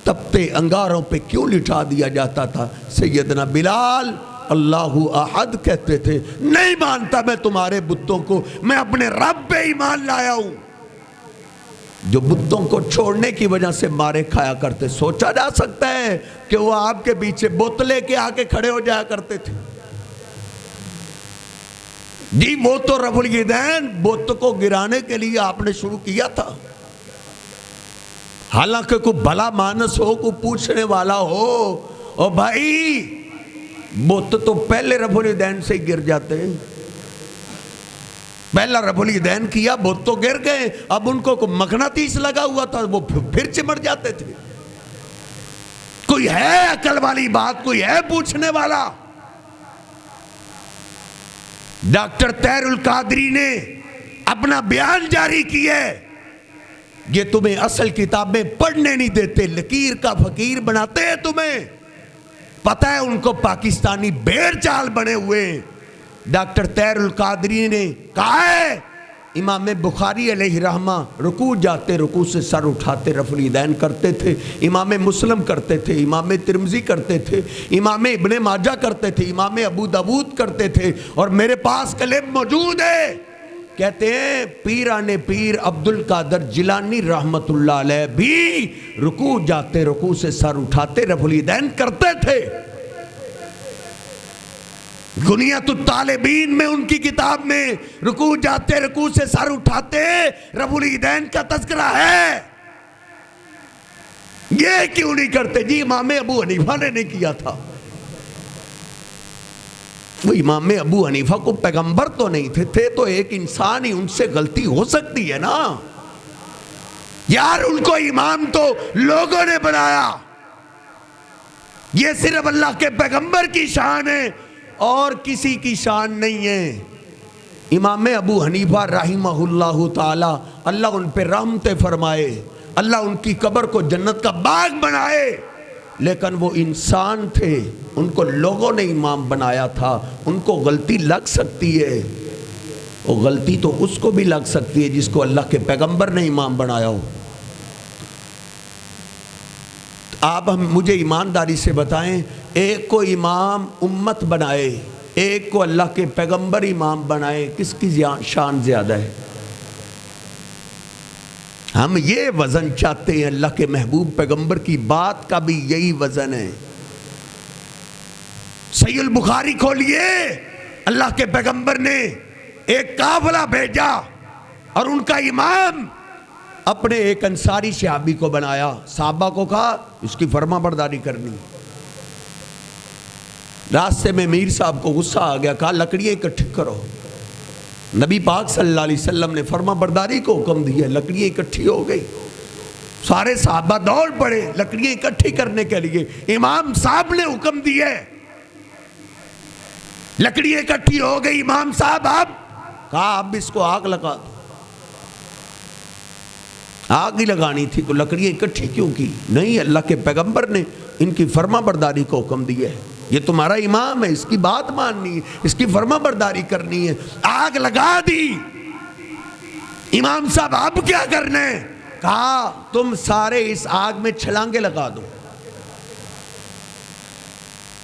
A: تپتے انگاروں پہ کیوں لٹا دیا جاتا تھا؟ سیدنا بلال اللہ احد کہتے تھے، نہیں مانتا میں تمہارے بتوں کو، میں اپنے رب پہ ایمان لایا ہوں۔ جو بتوں کو چھوڑنے کی وجہ سے مارے کھایا کرتے، سوچا جا سکتا ہے کہ وہ آپ کے پیچھے بت لے کے آ کے کھڑے ہو جایا کرتے تھے؟ جی وہ تو رفع الیدین بت کو گرانے کے لیے آپ نے شروع کیا تھا، حالانکہ کوئی بھلا مانس ہو، کوئی پوچھنے والا ہو، او بھائی بت تو پہلے رفع الیدین سے ہی گر جاتے ہیں، پہلا رفع الیدین کیا بت تو گر گئے، اب ان کو مغناطیس لگا ہوا تھا، وہ پھر چمٹ جاتے تھے۔ کوئی ہے عقل والی بات، کوئی ہے پوچھنے والا؟ ڈاکٹر طاہر القادری نے اپنا بیان جاری کیا ہے، یہ تمہیں اصل کتابیں پڑھنے نہیں دیتے، لکیر کا فقیر بناتے ہیں تمہیں، پتہ ہے ان کو پاکستانی بھیڑ چال بنے ہوئے ہیں۔ ڈاکٹر طاہر القادری نے کہا ہے امام بخاری علیہ رحمہ رکوع جاتے رکوع سے سر اٹھاتے رفع الیدین کرتے تھے، امام مسلم کرتے تھے، امام ترمذی کرتے تھے، امام ابن ماجہ کرتے تھے، امام ابو داؤد کرتے تھے، اور میرے پاس کلپ موجود ہے، کہتے ہیں پیران پیر عبد القادر جیلانی رحمت اللہ علیہ بھی رکوع جاتے رکوع سے سر اٹھاتے رفع الیدین کرتے تھے۔ غنیۃ الطالبین میں ان کی کتاب میں رکوع جاتے رکوع سے سر اٹھاتے رفع الیدین کا تذکرہ ہے۔ یہ کیوں نہیں کرتے؟ جی امام ابو حنیفہ نے نہیں کیا تھا، وہ امام ابو حنیفہ کو پیغمبر تو نہیں تھے تو ایک انسان ہی، ان سے غلطی ہو سکتی ہے نا یار، ان کو امام تو لوگوں نے بنایا، یہ صرف اللہ کے پیغمبر کی شان ہے اور کسی کی شان نہیں ہے۔ امام ابو حنیفہ رحمہ اللہ تعالی، اللہ ان پہ رحمت فرمائے، اللہ ان کی قبر کو جنت کا باغ بنائے، لیکن وہ انسان تھے، ان کو لوگوں نے امام بنایا تھا، ان کو غلطی لگ سکتی ہے، وہ غلطی تو اس کو بھی لگ سکتی ہے جس کو اللہ کے پیغمبر نے امام بنایا ہو۔ آپ مجھے ایمانداری سے بتائیں، ایک کو امام امت بنائے، ایک کو اللہ کے پیغمبر امام بنائے، کس کی شان زیادہ ہے؟ ہم یہ وزن چاہتے ہیں، اللہ کے محبوب پیغمبر کی بات کا بھی یہی وزن ہے۔ صحیح البخاری کھولیے، اللہ کے پیغمبر نے ایک قافلہ بھیجا اور ان کا امام اپنے ایک انصاری صحابی کو بنایا، صحابہ کو کہا اس کی فرما برداری کرنی۔ راستے میں میر صاحب کو غصہ آ گیا، کہا لکڑیاں اکٹھی کرو۔ نبی پاک صلی اللہ علیہ وسلم نے فرما برداری کو حکم دیا، لکڑیاں اکٹھی ہو گئی،
B: سارے صحابہ دوڑ پڑے لکڑیاں اکٹھی کرنے کے لیے. امام صاحب نے حکم دیا ہے. لکڑیاں اکٹھی ہو گئی. امام صاحب کہا اب اس کو آگ لگا دو. آگ ہی لگانی تھی تو لکڑیاں اکٹھی کیوں کی؟ نہیں، اللہ کے پیغمبر نے ان کی فرما برداری کو حکم دیا ہے. یہ تمہارا امام ہے، اس کی بات ماننی ہے، اس کی فرما برداری کرنی ہے. آگ لگا دی. امام صاحب اب کیا کرنا ہے؟ کہا تم سارے اس آگ میں چھلانگے لگا دو.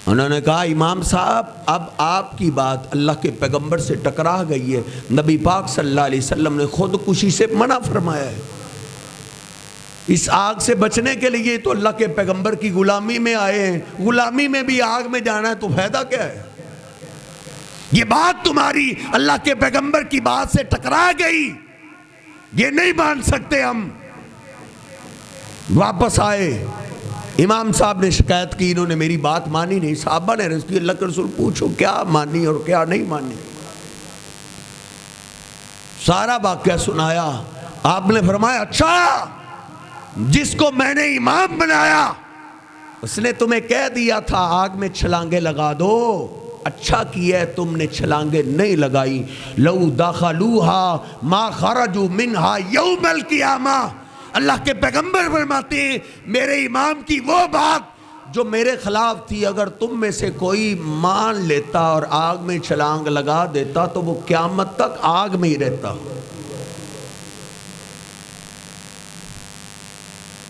B: انہوں نے کہا امام صاحب اب آپ کی بات اللہ کے پیغمبر سے ٹکرا گئی ہے. نبی پاک صلی اللہ علیہ وسلم نے خودکشی سے منع فرمایا ہے. اس آگ سے بچنے کے لیے تو اللہ کے پیغمبر کی غلامی میں آئے ہیں. غلامی میں بھی آگ میں جانا ہے تو فائدہ کیا ہے؟ یہ بات تمہاری اللہ کے پیغمبر کی بات سے ٹکرا گئی، یہ نہیں مان سکتے ہم. واپس آئے. امام صاحب نے شکایت کی، انہوں نے میری بات مانی نہیں. صحابہ نے عرض کی اللہ کے رسول پوچھو کیا مانی اور کیا نہیں مانی. سارا واقعہ سنایا. آپ نے فرمایا اچھا جس کو میں نے امام بنایا اس نے تمہیں کہہ دیا تھا آگ میں چھلانگے لگا دو، اچھا کیا ہے تم نے چھلانگے نہیں لگائی. لو دخلوها ما خرجوا منها یوم القیامہ. اللہ کے پیغمبر فرماتے ہیں میرے امام کی وہ بات جو میرے خلاف تھی اگر تم میں سے کوئی مان لیتا اور آگ میں چھلانگ لگا دیتا تو وہ قیامت تک آگ میں ہی رہتا.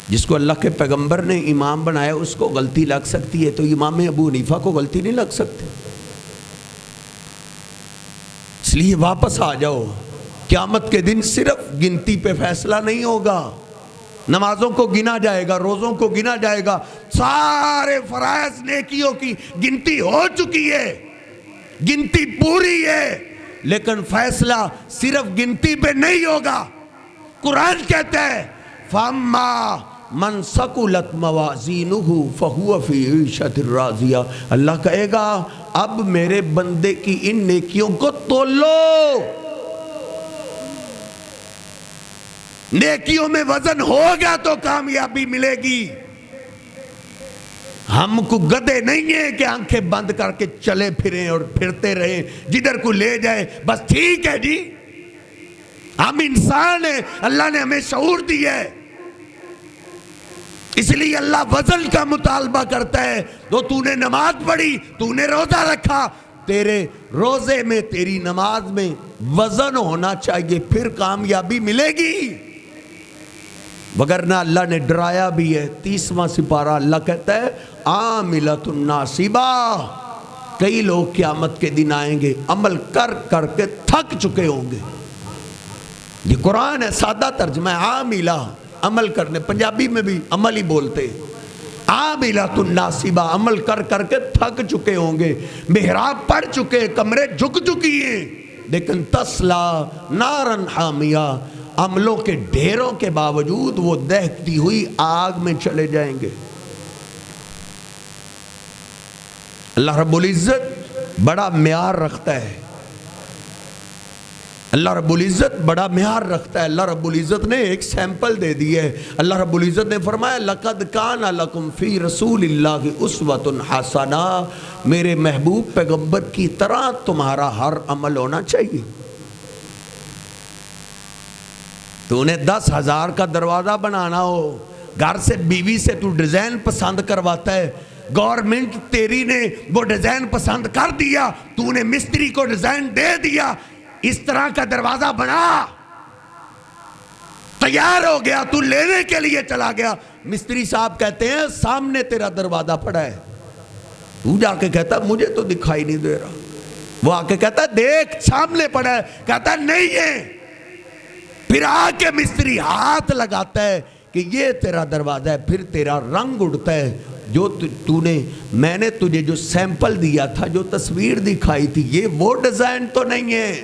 B: جس کو اللہ کے پیغمبر نے امام بنایا اس کو غلطی لگ سکتی ہے تو امام ابو حنیفہ کو غلطی نہیں لگ سکتی. اس لیے واپس آ جاؤ. قیامت کے دن صرف گنتی پہ فیصلہ نہیں ہوگا. نمازوں کو گنا جائے گا، روزوں کو گنا جائے گا، سارے فرائض نیکیوں کی گنتی ہو چکی ہے، گنتی پوری ہے. لیکن فیصلہ صرف گنتی پہ نہیں ہوگا. قرآن کہتا ہے فَأَمَّا مَنْ ثَقُلَتْ مَوَازِينُهُ فَهُوَ فِي عِيشَةٍ رَاضِيَةٍ. اللہ کہے گا اب میرے بندے کی ان نیکیوں کو تول لو. نیکیوں میں وزن ہوگا تو کامیابی ملے گی. ہم کو گدے نہیں ہیں کہ آنکھیں بند کر کے چلے پھریں اور پھرتے رہیں جدھر کو لے جائے بس ٹھیک ہے جی. ہم انسان ہیں، اللہ نے ہمیں شعور دیا ہے. اس لیے اللہ وزن کا مطالبہ کرتا ہے. تو نے نماز پڑھی، تو نے روزہ رکھا، تیرے روزے میں تیری نماز میں وزن ہونا چاہیے پھر کامیابی ملے گی. وگرنہ اللہ نے ڈرایا بھی ہے. 30واں سپارہ اللہ کہتا ہے عاملۃ ناصبہ. کئی لوگ قیامت کے دن آئیں گے عمل کر کر کے تھک چکے ہوں گے. یہ قرآن ہے، سادہ ترجمہ ہے. عاملہ عمل کرنے، پنجابی میں بھی عمل ہی بولتے. عاملۃ ناصبہ عمل کر کر کے تھک چکے ہوں گے، محراب پڑھ چکے، کمرے جھک چکی ہیں، لیکن تسلا نارن حامیہ عملوں کے ڈھیروں کے باوجود وہ دہتی ہوئی آگ میں چلے جائیں گے. اللہ رب العزت بڑا معیار رکھتا ہے. اللہ رب العزت بڑا معیار رکھتا ہے. اللہ رب العزت نے ایک سیمپل دے دی ہے. اللہ رب العزت نے فرمایا لَقَدْ كَانَ لَكُمْ فِي رَسُولِ اللَّهِ أُسْوَةٌ حَسَنَةٌ. میرے محبوب پیغمبر کی طرح تمہارا ہر عمل ہونا چاہیے. تو انہیں 10,000 کا دروازہ بنانا ہو، گھر سے بیوی سے تو ڈیزائن پسند کرواتا ہے، گورنمنٹ تیری نے وہ ڈیزائن پسند کر دیا، تو نے مستری کو ڈیزائن دے دیا، اس طرح کا دروازہ بنا، تیار ہو گیا، تو لینے کے لیے چلا گیا. مستری صاحب کہتے ہیں سامنے تیرا دروازہ پڑا ہے. تو جا کے کہتا مجھے تو دکھائی نہیں دے رہا. وہ آ کے کہتا دیکھ سامنے پڑا ہے. کہتا نہیں ہے. پھر آ کے مستری ہاتھ لگاتا ہے کہ یہ تیرا دروازہ ہے. پھر تیرا رنگ اڑتا ہے. جو میں نے تجھے جو سیمپل دیا تھا، جو تصویر دکھائی تھی، یہ وہ ڈیزائن تو نہیں ہے.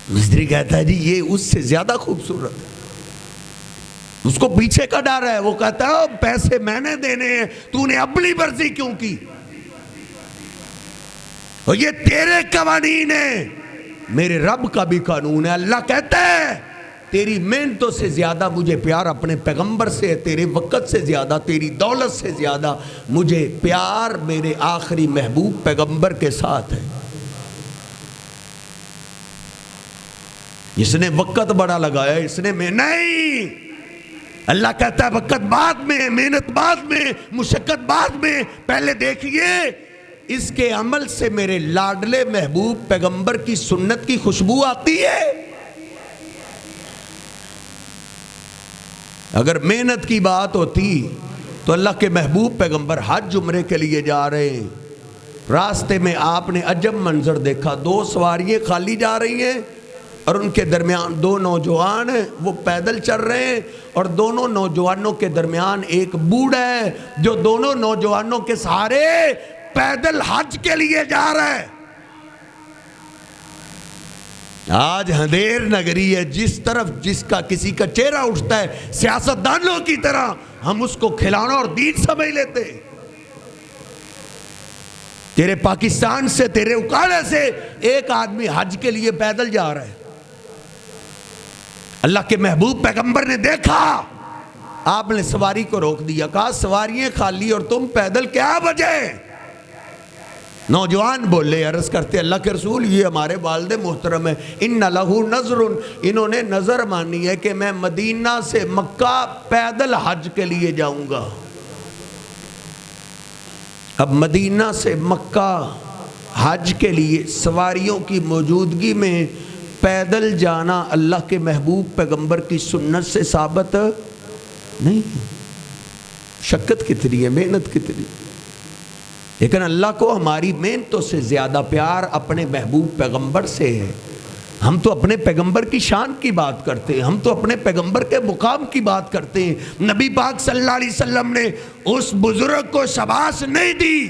B: مستری کہتا ہے جی یہ اس سے زیادہ خوبصورت ہے. اس کو پیچھے کا ڈر ہے. وہ کہتا ہے پیسے میں نے دینے ہیں، تو نے اپنی مرضی کیوں کی؟ اور یہ تیرے قوانین ہیں، میرے رب کا بھی قانون ہے. اللہ کہتا ہے تیری محنتوں سے زیادہ مجھے پیار اپنے پیغمبر سے ہے، تیرے وقت سے زیادہ، تیری دولت سے زیادہ مجھے پیار میرے آخری محبوب پیغمبر کے ساتھ ہے۔ اس نے وقت بڑا لگایا، اس نے میں نہیں، اللہ کہتا ہے وقت بعد میں، محنت بعد میں، مشقت بعد میں، پہلے دیکھیے اس کے عمل سے میرے لاڈلے محبوب پیغمبر کی سنت کی خوشبو آتی ہے۔ اگر محنت کی بات ہوتی تو اللہ کے محبوب پیغمبر حج عمرے کے لیے جا رہے ہیں، راستے میں آپ نے عجب منظر دیکھا، 2 سواریاں خالی جا رہی ہیں اور ان کے درمیان 2 نوجوان ہیں، وہ پیدل چل رہے ہیں، اور دونوں نوجوانوں کے درمیان ایک بوڑھا ہے جو دونوں نوجوانوں کے سہارے پیدل حج کے لیے جا رہا ہے۔ آج اندھیر نگری ہے، جس طرف جس کا کسی کا چہرہ اٹھتا ہے سیاستدانوں کی طرح ہم اس کو کھلانا اور دین سمجھ لیتے ہیں۔ تیرے پاکستان سے، تیرے اکاڑے سے ایک آدمی حج کے لیے پیدل جا رہا ہے۔ اللہ کے محبوب پیغمبر نے دیکھا، آپ نے سواری کو روک دیا، کہا سواریاں خالی اور تم پیدل کیا وجہ؟ نوجوان بولے، عرض کرتے اللہ کے رسول یہ ہمارے والد محترم ہے، ان لہو نظر، انہوں نے نظر مانی ہے کہ میں مدینہ سے مکہ پیدل حج کے لیے جاؤں گا۔ اب مدینہ سے مکہ حج کے لیے سواریوں کی موجودگی میں پیدل جانا اللہ کے محبوب پیغمبر کی سنت سے ثابت نہیں۔ شقت کتنی ہے، محنت کتنی، لیکن اللہ کو ہماری محنتوں سے زیادہ پیار اپنے محبوب پیغمبر سے ہے۔ ہم تو اپنے پیغمبر کی شان کی بات کرتے ہیں، ہم تو اپنے پیغمبر کے مقام کی بات کرتے ہیں۔ نبی پاک صلی اللہ علیہ وسلم نے اس بزرگ کو شاباش نہیں دی،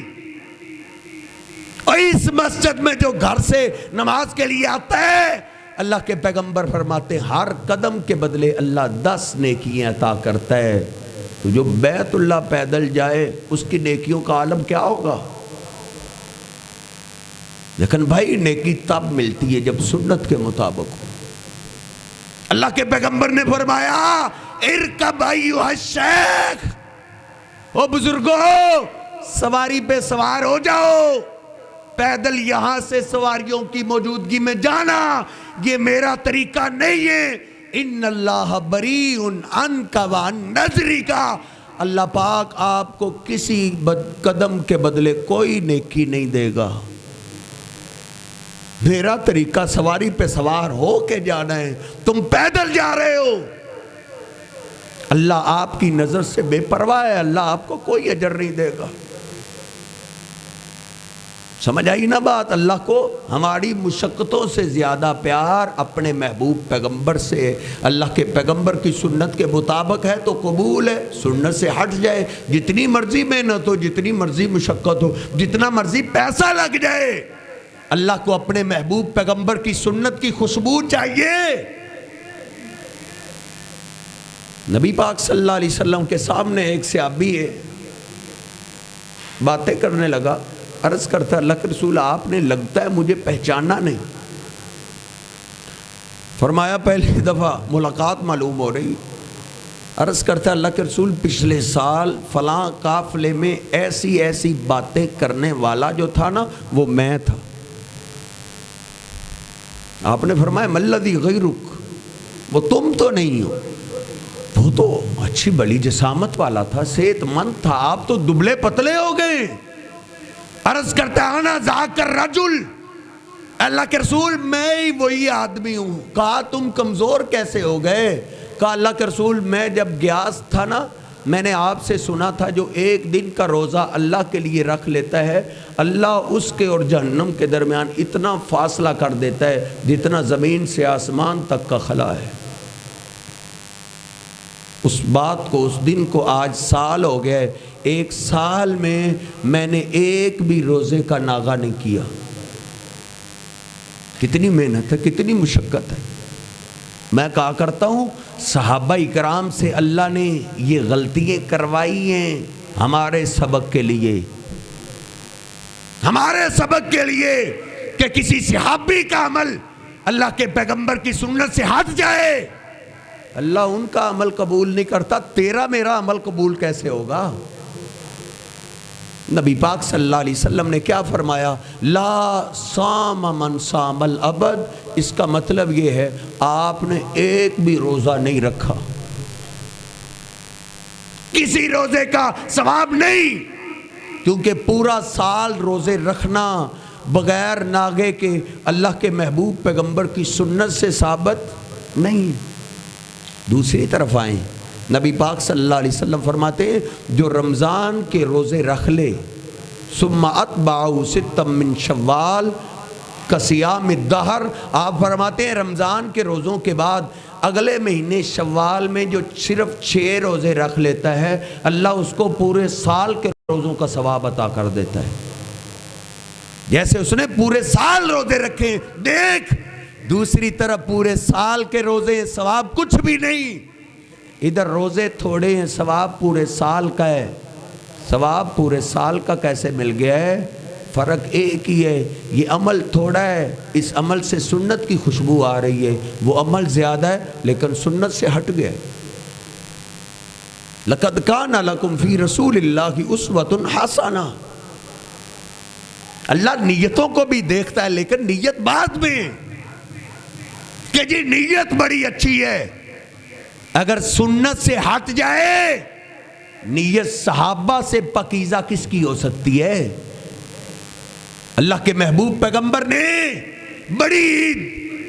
B: اور اس مسجد میں جو گھر سے نماز کے لیے آتا ہے، اللہ کے پیغمبر فرماتے ہیں ہر قدم کے بدلے اللہ 10 نیکیاں عطا کرتا ہے۔ تو جو بیت اللہ پیدل جائے اس کی نیکیوں کا عالم کیا ہوگا؟ لیکن بھائی نیکی تب ملتی ہے جب سنت کے مطابق ہو۔ اللہ کے پیغمبر نے فرمایا ارکب ایھا الشیخ، او بزرگو سواری پہ سوار ہو جاؤ، پیدل یہاں سے سواریوں کی موجودگی میں جانا یہ میرا طریقہ نہیں ہے۔ ان اللہ بریء عنک وعن نظرک، اللہ پاک آپ کو کسی قدم کے بدلے کوئی نیکی نہیں دے گا۔ میرا طریقہ سواری پہ سوار ہو کے جانا ہے، تم پیدل جا رہے ہو۔ اللہ آپ کی نظر سے بے پرواہ ہے، اللہ آپ کو کوئی اجر نہیں دے گا۔ سمجھ آئی نا بات؟ اللہ کو ہماری مشقتوں سے زیادہ پیار اپنے محبوب پیغمبر سے۔ اللہ کے پیغمبر کی سنت کے مطابق ہے تو قبول ہے، سنت سے ہٹ جائے جتنی مرضی محنت ہو، جتنی مرضی مشقت ہو، جتنا مرضی پیسہ لگ جائے، اللہ کو اپنے محبوب پیغمبر کی سنت کی خوشبو چاہیے۔ نبی پاک صلی اللہ علیہ وسلم کے سامنے ایک صحابی ہے، باتیں کرنے لگا، عرض کرتا اللہ کے رسول آپ نے لگتا ہے مجھے پہچانا نہیں۔ فرمایا پہلی دفعہ ملاقات معلوم ہو رہی۔ عرض کرتا اللہ کے رسول پچھلے سال فلاں قافلے میں ایسی ایسی باتیں کرنے والا جو تھا نا وہ میں تھا۔ آپ نے فرمایا ملذی غیرک، وہ تم تو نہیں ہو، وہ تو اچھی بڑی جسامت والا تھا، صحت مند تھا، آپ تو دبلے پتلے ہو گئے۔ عرض کرتا انا ذاک الرجل، اللہ کے رسول میں ہی وہی آدمی ہوں۔ کہا تم کمزور کیسے ہو گئے؟ کہا اللہ کے رسول میں جب گیاس تھا نا میں نے آپ سے سنا تھا جو ایک دن کا روزہ اللہ کے لیے رکھ لیتا ہے اللہ اس کے اور جہنم کے درمیان اتنا فاصلہ کر دیتا ہے جتنا زمین سے آسمان تک کا خلا ہے۔ اس بات کو، اس دن کو آج سال ہو گیا ہے، 1 سال میں نے ایک بھی روزے کا ناغہ نہیں کیا۔ کتنی محنت ہے، کتنی مشقت ہے۔ میں کہا کرتا ہوں صحابہ اکرام سے اللہ نے یہ غلطیاں کروائی ہیں ہمارے سبق کے لیے، ہمارے سبق کے لیے کہ کسی صحابی کا عمل اللہ کے پیغمبر کی سنت سے ہٹ جائے اللہ ان کا عمل قبول نہیں کرتا، تیرا میرا عمل قبول کیسے ہوگا؟ نبی پاک صلی اللہ علیہ وسلم نے کیا فرمایا؟ لا صام من صام الابد، اس کا مطلب یہ ہے آپ نے ایک بھی روزہ نہیں رکھا، کسی روزے کا ثواب نہیں، کیونکہ پورا سال روزے رکھنا بغیر ناگے کے اللہ کے محبوب پیغمبر کی سنت سے ثابت نہیں۔ دوسری طرف آئیں، نبی پاک صلی اللہ علیہ وسلم فرماتے ہیں جو رمضان کے روزے رکھ لے ثم اتبعہ ستا من شوال کصیام الدہر، آپ فرماتے ہیں رمضان کے روزوں کے بعد اگلے مہینے شوال میں جو صرف 6 روزے رکھ لیتا ہے، اللہ اس کو پورے سال کے روزوں کا ثواب عطا کر دیتا ہے، جیسے اس نے پورے سال روزے رکھے۔ دیکھ دوسری طرف پورے سال کے روزے ثواب کچھ بھی نہیں، ادھر روزے تھوڑے ہیں ثواب پورے سال کا ہے۔ ثواب پورے سال کا کیسے مل گیا ہے؟ فرق ایک ہی ہے، یہ عمل تھوڑا ہے، اس عمل سے سنت کی خوشبو آ رہی ہے، وہ عمل زیادہ ہے لیکن سنت سے ہٹ گیا۔ لَقَدْ كَانَ لَكُمْ فِي رَسُولِ اللَّهِ أُسْوَةٌ حَسَنَةٌ، اللہ نیتوں کو بھی دیکھتا ہے لیکن نیت بعد میں کہ جی نیت بڑی اچھی ہے، اگر سنت سے ہٹ جائے نیت صحابہ سے پاکیزہ کس کی ہو سکتی ہے؟ اللہ کے محبوب پیغمبر نے بڑی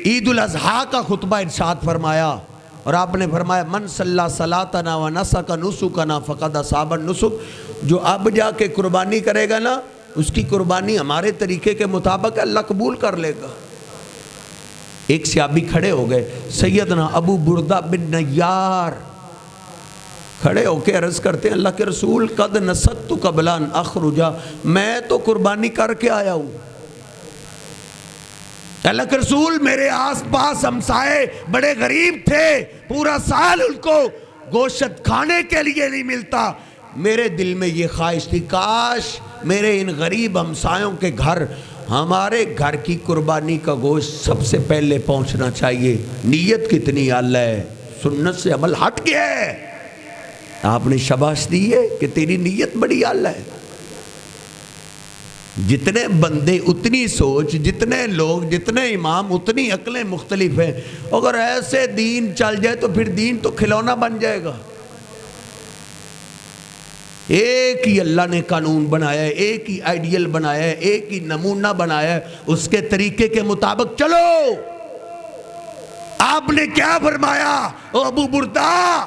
B: عید الاضحیٰ کا خطبہ ارشاد فرمایا اور آپ نے فرمایا من صلی صلاتنا و نسک نسکنا فقد اصاب النسک، جو اب جا کے قربانی کرے گا نا اس کی قربانی ہمارے طریقے کے مطابق اللہ قبول کر لے گا۔ ایک صحابی کھڑے ہو گئے، سیدنا ابو بردہ بن نیار کھڑے ہو کے عرض کرتے ہیں اللہ کے رسول قد نسکت قبل ان اخرجا، میں تو قربانی کر کے آیا ہوں، اللہ کے رسول میرے آس پاس ہمسائے بڑے غریب تھے، پورا سال ان کو گوشت کھانے کے لیے نہیں ملتا، میرے دل میں یہ خواہش تھی کاش میرے ان غریب ہمسایوں کے گھر ہمارے گھر کی قربانی کا گوشت سب سے پہلے پہنچنا چاہیے۔ نیت کتنی اعلیٰ ہے، سنت سے عمل ہٹ گیا ہے، آپ نے شاباش دی ہے کہ تیری نیت بڑی اعلیٰ ہے۔ جتنے بندے اتنی سوچ، جتنے لوگ جتنے امام اتنی عقلیں مختلف ہیں، اگر ایسے دین چل جائے تو پھر دین تو کھلونا بن جائے گا۔ ایک ہی اللہ نے قانون بنایا ہے، ایک ہی آئیڈیل بنایا ہے، ایک ہی نمونہ بنایا ہے، اس کے طریقے کے مطابق چلو۔ آپ نے کیا فرمایا ابو بردہ؟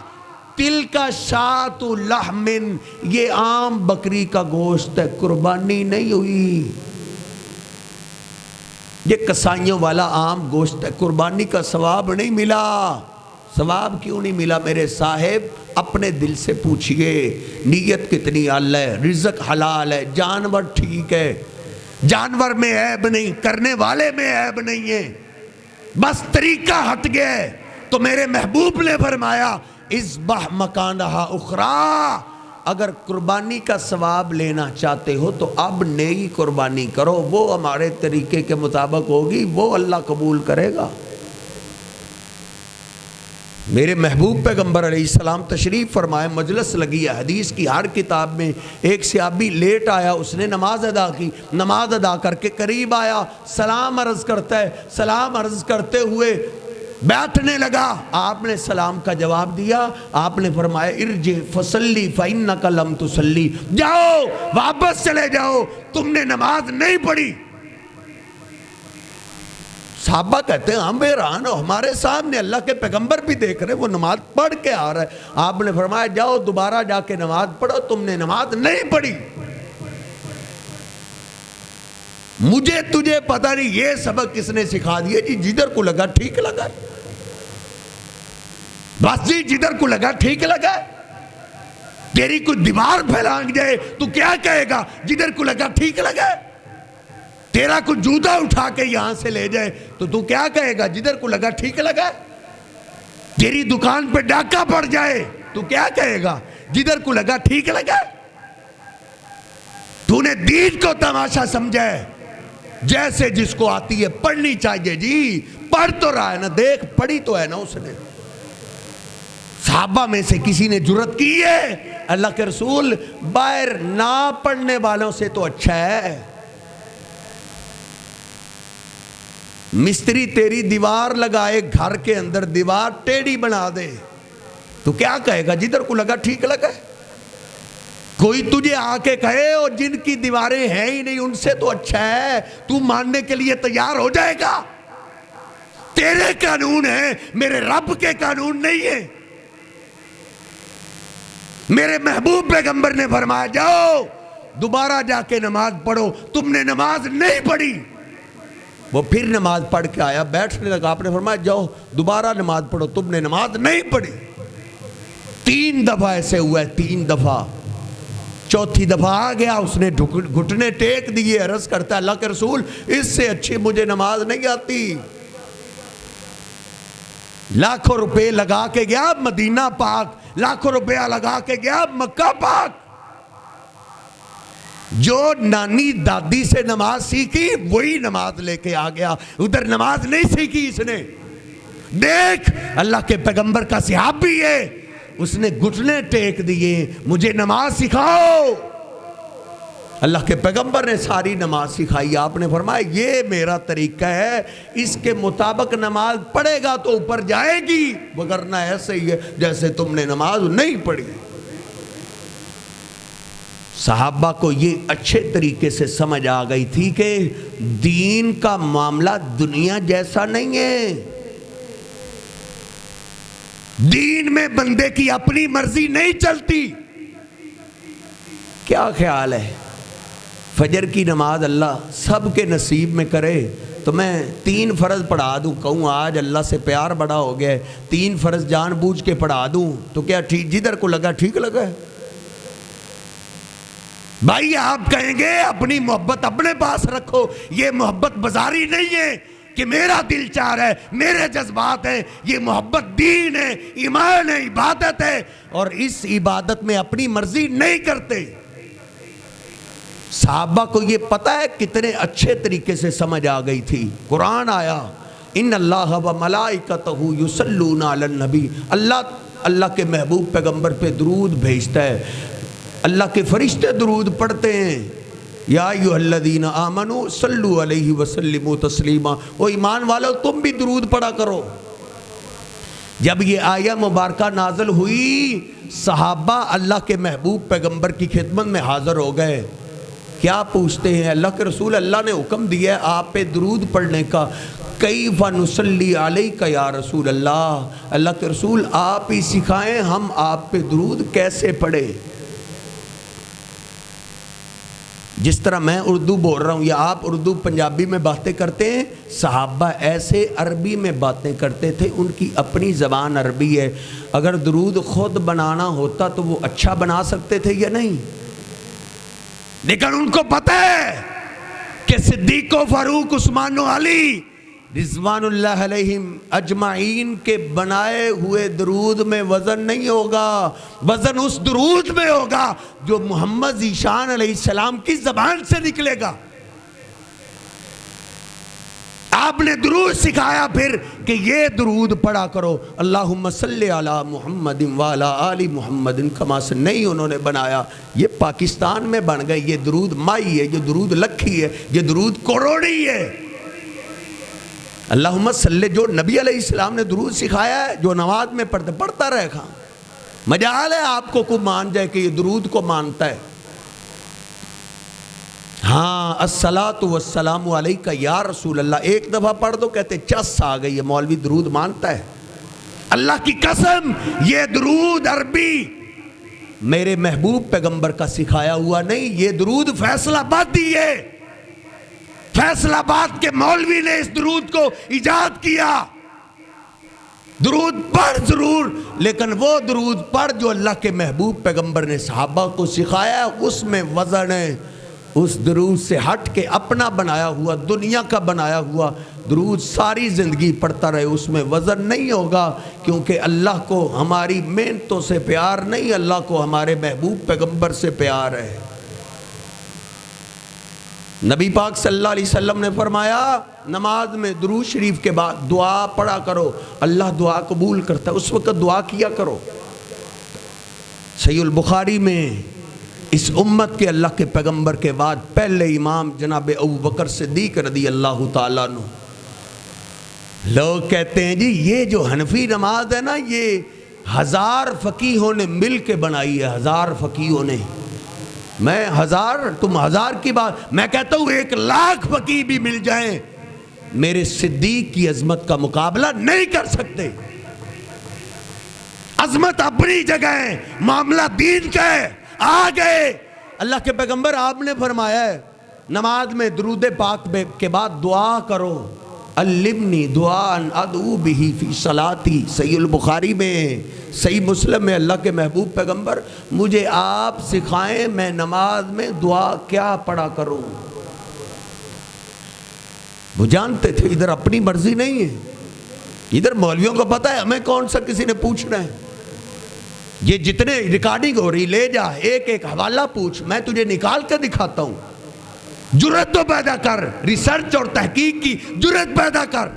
B: تل کا شاۃ لحم، یہ عام بکری کا گوشت ہے، قربانی نہیں ہوئی، یہ کسائیوں والا عام گوشت ہے، قربانی کا ثواب نہیں ملا۔ ثواب کیوں نہیں ملا میرے صاحب؟ اپنے دل سے پوچھئے نیت کتنی اعلیٰ ہے، رزق حلال ہے، جانور ٹھیک ہے، جانور میں عیب نہیں، کرنے والے میں عیب نہیں ہے، بس طریقہ ہٹ گیا ہے۔ تو میرے محبوب نے فرمایا اذبح مکانہا اخرى، اگر قربانی کا ثواب لینا چاہتے ہو تو اب نئی قربانی کرو، وہ ہمارے طریقے کے مطابق ہوگی، وہ اللہ قبول کرے گا۔ میرے محبوب پیغمبر علیہ السلام تشریف فرمائے، مجلس لگی ہے، حدیث کی ہر کتاب میں ایک صحابی لیٹ آیا، اس نے نماز ادا کی، نماز ادا کر کے قریب آیا، سلام عرض کرتا ہے، سلام عرض کرتے ہوئے بیٹھنے لگا، آپ نے سلام کا جواب دیا، آپ نے فرمایا ارجع فصلی فإنک لم تصلی، جاؤ واپس چلے جاؤ، تم نے نماز نہیں پڑھی۔ صحابہ کہتے ہیں ہم حیران ہو، ہمارے سامنے اللہ کے پیغمبر بھی دیکھ رہے وہ نماز پڑھ کے آ رہا ہے، آپ نے فرمایا جاؤ دوبارہ جا کے نماز پڑھو، تم نے نماز نہیں پڑھی۔ مجھے تجھے پتہ نہیں یہ سبق کس نے سکھا دیا جی، جدھر کو لگا ٹھیک لگا، بس جی جدھر کو لگا ٹھیک لگا، تیری کوئی دیوار پھیلانگ جائے تو کیا کہے گا؟ جدھر کو لگا ٹھیک لگا۔ تیرا کوئی جوتا اٹھا کے یہاں سے لے جائے تو کیا کہے گا؟ جدھر کو لگا ٹھیک لگا۔ تیری دکان پہ ڈاکہ پڑ جائے تو کیا کہے گا؟ جدھر کو لگا ٹھیک لگا۔ تو نے دین کو تماشا سمجھا ہے، جیسے جس کو آتی ہے پڑھنی چاہیے جی، پڑھ تو رہا ہے نا، دیکھ پڑھی تو ہے نا اس نے، صحابہ میں سے کسی نے جرت کی ہے؟ اللہ کے رسول باہر نہ پڑھنے والوں سے تو اچھا ہے۔ مستری تیری دیوار لگائے گھر کے اندر، دیوار ٹیڑھی بنا دے، تو کیا کہے گا؟ جدھر کو لگا ٹھیک لگا ہے۔ کوئی تجھے آ کے کہے اور جن کی دیواریں ہیں ہی نہیں ان سے تو اچھا ہے، تو ماننے کے لیے تیار ہو جائے گا؟ تیرے قانون ہیں، میرے رب کے قانون نہیں ہیں۔ میرے محبوب پیغمبر نے فرمایا جاؤ دوبارہ جا کے نماز پڑھو، تم نے نماز نہیں پڑھی۔ وہ پھر نماز پڑھ کے آیا، بیٹھنے لگا، آپ نے فرمایا جاؤ دوبارہ نماز پڑھو، تم نے نماز نہیں پڑھی۔ 3 دفعہ ایسے ہوا ہے، 3 دفعہ۔ چوتھی دفعہ آ گیا، اس نے گھٹنے ٹیک دیے، عرض کرتا ہے اللہ کے رسول اس سے اچھی مجھے نماز نہیں آتی۔ لاکھوں روپے لگا کے گیا مدینہ پاک، لاکھوں روپیہ لگا کے گیا مکہ پاک، جو نانی دادی سے نماز سیکھی وہی نماز لے کے آ گیا، ادھر نماز نہیں سیکھی اس نے۔ دیکھ اللہ کے پیغمبر کا صحابی ہے، اس نے گھٹنے ٹیک دیے، مجھے نماز سکھاؤ۔ اللہ کے پیغمبر نے ساری نماز سکھائی، آپ نے فرمایا یہ میرا طریقہ ہے، اس کے مطابق نماز پڑھے گا تو اوپر جائے گی، وگرنہ ایسے ہی ہے جیسے تم نے نماز نہیں پڑھی۔ صحابہ کو یہ اچھے طریقے سے سمجھ آ گئی تھی کہ دین کا معاملہ دنیا جیسا نہیں ہے، دین میں بندے کی اپنی مرضی نہیں چلتی۔ کیا خیال ہے فجر کی نماز اللہ سب کے نصیب میں کرے تو میں 3 فرض پڑھا دوں، کہوں آج اللہ سے پیار بڑا ہو گیا ہے 3 فرض جان بوجھ کے پڑھا دوں تو کیا ٹھیک جدھر کو لگا ٹھیک لگا ہے؟ بھائی آپ کہیں گے اپنی محبت اپنے پاس رکھو، یہ محبت بازاری نہیں ہے کہ میرا دل چاہ رہا ہے، میرے جذبات ہیں، یہ محبت دین ہے، ایمان ہے، عبادت ہے، اور اس عبادت میں اپنی مرضی نہیں کرتے۔ صحابہ کو یہ پتہ ہے کتنے اچھے طریقے سے سمجھ آ گئی تھی۔ قرآن آیا ان اللہ و ملائکتہ یصلون علی النبی، اللہ کے محبوب پیغمبر پہ درود بھیجتا ہے، اللہ کے فرشتے درود پڑھتے ہیں، یا ایھا الذین آمنوا صلوا علیہ وسلموا تسلیما، او ایمان والو تم بھی درود پڑھا کرو۔ جب یہ آیہ مبارکہ نازل ہوئی صحابہ اللہ کے محبوب پیغمبر کی خدمت میں حاضر ہو گئے، کیا پوچھتے ہیں اللہ کے رسول اللہ نے حکم دیا ہے آپ پہ درود پڑھنے کا، کیف نصلی علیک یا رسول اللہ، اللہ کے رسول آپ ہی سکھائیں ہم آپ پہ درود کیسے پڑھیں۔ جس طرح میں اردو بول رہا ہوں یا آپ اردو پنجابی میں باتیں کرتے ہیں، صحابہ ایسے عربی میں باتیں کرتے تھے، ان کی اپنی زبان عربی ہے، اگر درود خود بنانا ہوتا تو وہ اچھا بنا سکتے تھے یا نہیں؟ لیکن ان کو پتہ ہے کہ صدیق و فاروق عثمان و علی رضوان اللہ علیہم اجمعین کے بنائے ہوئے درود میں وزن نہیں ہوگا، وزن اس درود میں ہوگا جو محمد ذیشان علیہ السلام کی زبان سے نکلے گا۔ آپ نے درود سکھایا پھر کہ یہ درود پڑھا کرو، اللہم صلی علی محمد وعلی آل محمد کما سے نہیں انہوں نے بنایا، یہ پاکستان میں بن گئے، یہ درود مائی ہے، یہ درود لکھی ہے، یہ درود کروڑی ہے۔ اللہم صلی جو نبی علیہ السلام نے درود سکھایا ہے، جو نماز میں پڑھتا رہے گا، مجال ہے آپ کو کوئی مان جائے کہ یہ درود کو مانتا ہے۔ ہاں الصلاۃ والسلام علیکہ یا رسول اللہ ایک دفعہ پڑھ دو کہتے چس آ گئی ہے، مولوی درود مانتا ہے۔ اللہ کی قسم یہ درود عربی میرے محبوب پیغمبر کا سکھایا ہوا نہیں، یہ درود فیصل آبادی ہے، فیصل آباد کے مولوی نے اس درود کو ایجاد کیا۔ درود پڑھ ضرور، لیکن وہ درود پڑھ جو اللہ کے محبوب پیغمبر نے صحابہ کو سکھایا ہے، اس میں وزن ہے۔ اس درود سے ہٹ کے اپنا بنایا ہوا دنیا کا بنایا ہوا درود ساری زندگی پڑھتا رہے، اس میں وزن نہیں ہوگا، کیونکہ اللہ کو ہماری محنتوں سے پیار نہیں، اللہ کو ہمارے محبوب پیغمبر سے پیار ہے۔ نبی پاک صلی اللہ علیہ وسلم نے فرمایا نماز میں درود شریف کے بعد دعا پڑھا کرو، اللہ دعا قبول کرتا ہے، اس وقت دعا کیا کرو۔ صحیح البخاری میں اس امت کے اللہ کے پیغمبر کے بعد پہلے امام جناب ابوبکر صدیق رضی اللہ تعالیٰ عنہ، لوگ کہتے ہیں جی یہ جو حنفی نماز ہے نا یہ 1000 فقیہوں نے مل کے بنائی ہے، 1000 فقیہوں نے۔ میں 1000 تم 1000 کی بات، میں کہتا ہوں 1,00,000 فقیہ بھی مل جائیں میرے صدیق کی عظمت کا مقابلہ نہیں کر سکتے۔ عظمت اپنی جگہ ہے، معاملہ دین کا ہے۔ آ گئے اللہ کے پیغمبر، آپ نے فرمایا ہے نماز میں درود پاک کے بعد دعا کرو، علمنی دعاء ادعو بہ فی صلاتی۔ صحیح البخاری میں، صحیح مسلم میں اللہ کے محبوب پیغمبر مجھے آپ سکھائیں میں نماز میں دعا کیا پڑھا کروں۔ وہ جانتے تھے ادھر اپنی مرضی نہیں ہے، ادھر مولویوں کو پتہ ہے ہمیں کون سا کسی نے پوچھنا ہے۔ یہ جتنے ریکارڈنگ ہو رہی لے جا، ایک ایک حوالہ پوچھ، میں تجھے نکال کے دکھاتا ہوں۔ جرأت تو پیدا کر، ریسرچ اور تحقیق کی جرأت پیدا کر۔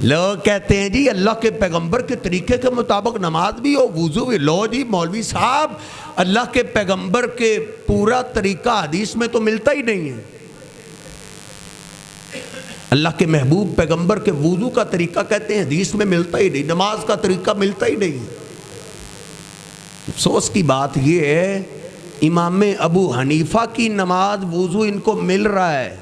B: لوگ کہتے ہیں جی اللہ کے پیغمبر کے طریقے کے مطابق نماز بھی ہو، وضو بھی۔ لو جی مولوی صاحب، اللہ کے پیغمبر کے پورا طریقہ حدیث میں تو ملتا ہی نہیں ہے۔ اللہ کے محبوب پیغمبر کے وضو کا طریقہ کہتے ہیں حدیث میں ملتا ہی نہیں، نماز کا طریقہ ملتا ہی نہیں۔ افسوس کی بات یہ ہے امام ابو حنیفہ کی نماز وضو ان کو مل رہا ہے،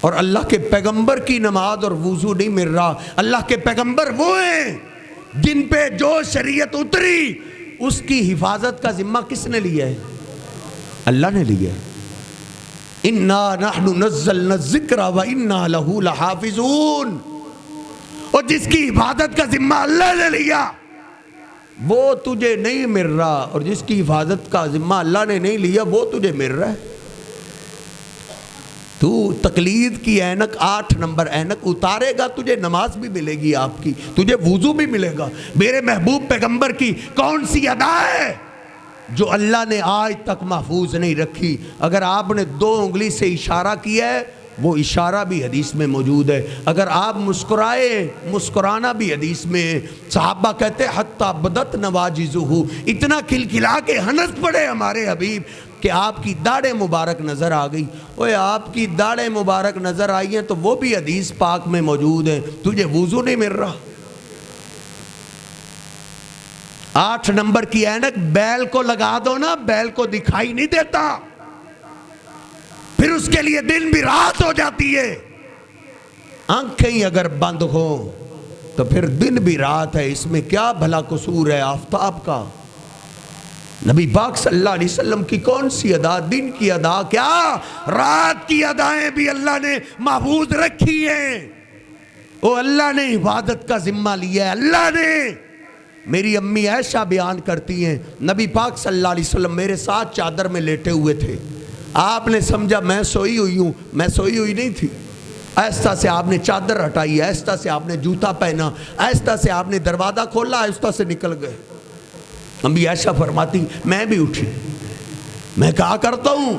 B: اور اللہ کے پیغمبر کی نماز اور وضو نہیں مل رہا۔ اللہ کے پیغمبر وہ ہیں جن پہ جو شریعت اتری اس کی حفاظت کا ذمہ کس نے لیا ہے؟ اللہ نے لیا ہے۔ اِنَّا نَحْنُ نَزَّلْنَا الذِّكْرَ وَإِنَّا لَهُ لَحَافِظُونَ۔ اور جس کی حفاظت کا ذمہ اللہ نے لیا وہ تجھے نہیں مل رہا، اور جس کی حفاظت کا ذمہ اللہ نے نہیں لیا وہ تجھے مل رہا ہے۔ تو تقلید کی اینک 8 نمبر اینک اتارے گا، تجھے نماز بھی ملے گی آپ کی، تجھے وضو بھی ملے گا۔ میرے محبوب پیغمبر کی کون سی ادا ہے جو اللہ نے آج تک محفوظ نہیں رکھی؟ اگر آپ نے 2 انگلی سے اشارہ کیا ہے وہ اشارہ بھی حدیث میں موجود ہے۔ اگر آپ مسکرائے، مسکرانا بھی حدیث میں ہے۔ صحابہ کہتے حتی بدت نواجزہ، اتنا کھلکھلا کے ہنس پڑے ہمارے حبیب کہ آپ کی داڑھیں مبارک نظر آ گئی۔ اوے آپ کی داڑھیں مبارک نظر آئی ہیں تو وہ بھی حدیث پاک میں موجود ہیں، تجھے وضو نہیں مل رہا۔ 8 نمبر کی اینک بیل کو لگا دو نا، بیل کو دکھائی نہیں دیتا، پھر اس کے لیے دن بھی رات ہو جاتی ہے۔ آنکھیں اگر بند ہو تو پھر دن بھی رات ہے، اس میں کیا بھلا قصور ہے آفتاب کا؟ نبی پاک صلی اللہ علیہ وسلم کی کون سی ادا؟ دن کی ادا کیا، رات کی ادائیں بھی اللہ نے محفوظ رکھی ہیں۔ وہ اللہ نے عبادت کا ذمہ لیا ہے، اللہ نے۔ میری امی عائشہ بیان کرتی ہیں نبی پاک صلی اللہ علیہ وسلم میرے ساتھ چادر میں لیٹے ہوئے تھے، آپ نے سمجھا میں سوئی ہوئی ہوں، میں سوئی ہوئی نہیں تھی۔ آہستہ سے آپ نے چادر ہٹائی، آہستہ سے آپ نے جوتا پہنا، آہستہ سے آپ نے دروازہ کھولا، آہستہ سے نکل گئے۔ امی عائشہ فرماتی میں بھی اٹھی، میں کہا کرتا ہوں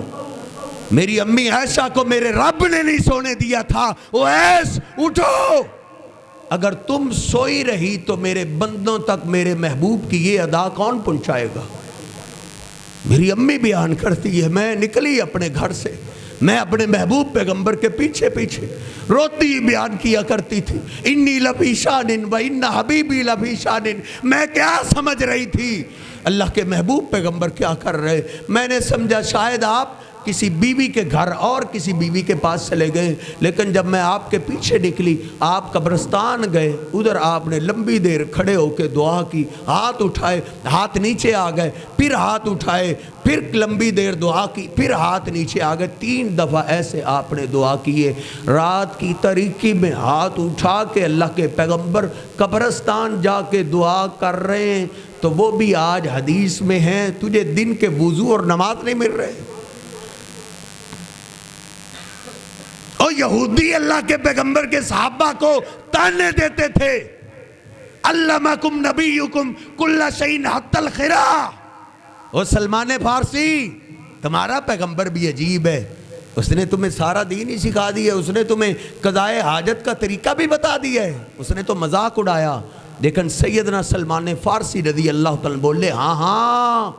B: میری امی عائشہ کو میرے رب نے نہیں سونے دیا تھا، او ایس اٹھو، اگر تم سوئی رہی تو میرے بندوں تک میرے محبوب کی یہ ادا کون پہنچائے گا؟ میری امی بیان کرتی ہے میں نکلی اپنے گھر سے، میں اپنے محبوب پیغمبر کے پیچھے پیچھے روتی بیان کیا کرتی تھی، انی لفی شان و ان حبیبی لفی شان۔ میں کیا سمجھ رہی تھی اللہ کے محبوب پیغمبر کیا کر رہے؟ میں نے سمجھا شاید آپ کسی بیوی کے گھر اور کسی بیوی کے پاس چلے گئے، لیکن جب میں آپ کے پیچھے نکلی آپ قبرستان گئے، ادھر آپ نے لمبی دیر کھڑے ہو کے دعا کی، ہاتھ اٹھائے، ہاتھ نیچے آ گئے، پھر ہاتھ اٹھائے، پھر لمبی دیر دعا کی، پھر ہاتھ نیچے آ گئے، 3 دفعہ ایسے آپ نے دعا کیے۔ رات کی تاریکی میں ہاتھ اٹھا کے اللہ کے پیغمبر قبرستان جا کے دعا کر رہے ہیں، تو وہ بھی آج حدیث میں ہیں، تجھے دن کے وضو اور نماز نہیں مل رہے۔ اور یہودی اللہ کے پیغمبر کے صحابہ کو تانے دیتے تھے، علمکم نبیکم کل شیء حتی الخراء۔ اور سلمان فارسی تمہارا پیغمبر بھی عجیب ہے، اس نے تمہیں سارا دین ہی سکھا دیا، اس نے تمہیں قضائے حاجت کا طریقہ بھی بتا دیا ہے، اس نے تو مذاق اڑایا۔ لیکن سیدنا سلمان فارسی رضی اللہ تعالیٰ بولے ہاں ہاں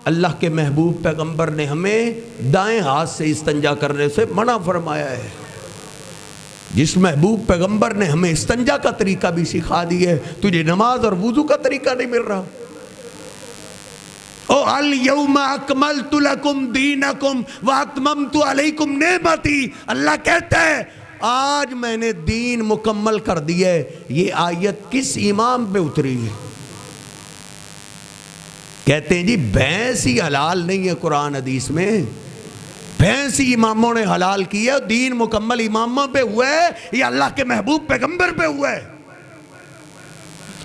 B: اللہ کے محبوب پیغمبر نے ہمیں دائیں ہاتھ سے استنجا کرنے سے منع فرمایا ہے۔ جس محبوب پیغمبر نے ہمیں استنجا کا طریقہ بھی سکھا دیا ہے، تجھے نماز اور وضو کا طریقہ نہیں مل رہا۔ او الیوم اکملت لکم دینکم واتممت علیکم نعمتی، اللہ کہتا ہے آج میں نے دین مکمل کر دیا ہے۔ یہ آیت کس امام پہ اتری ہے؟ کہتے ہیں جی بھینس ہی حلال نہیں ہے قرآن حدیث میں، بھینس ہی اماموں نے حلال کی ہے، دین مکمل اماموں پہ ہوا ہے یا اللہ کے محبوب پیغمبر پہ ہوا ہے؟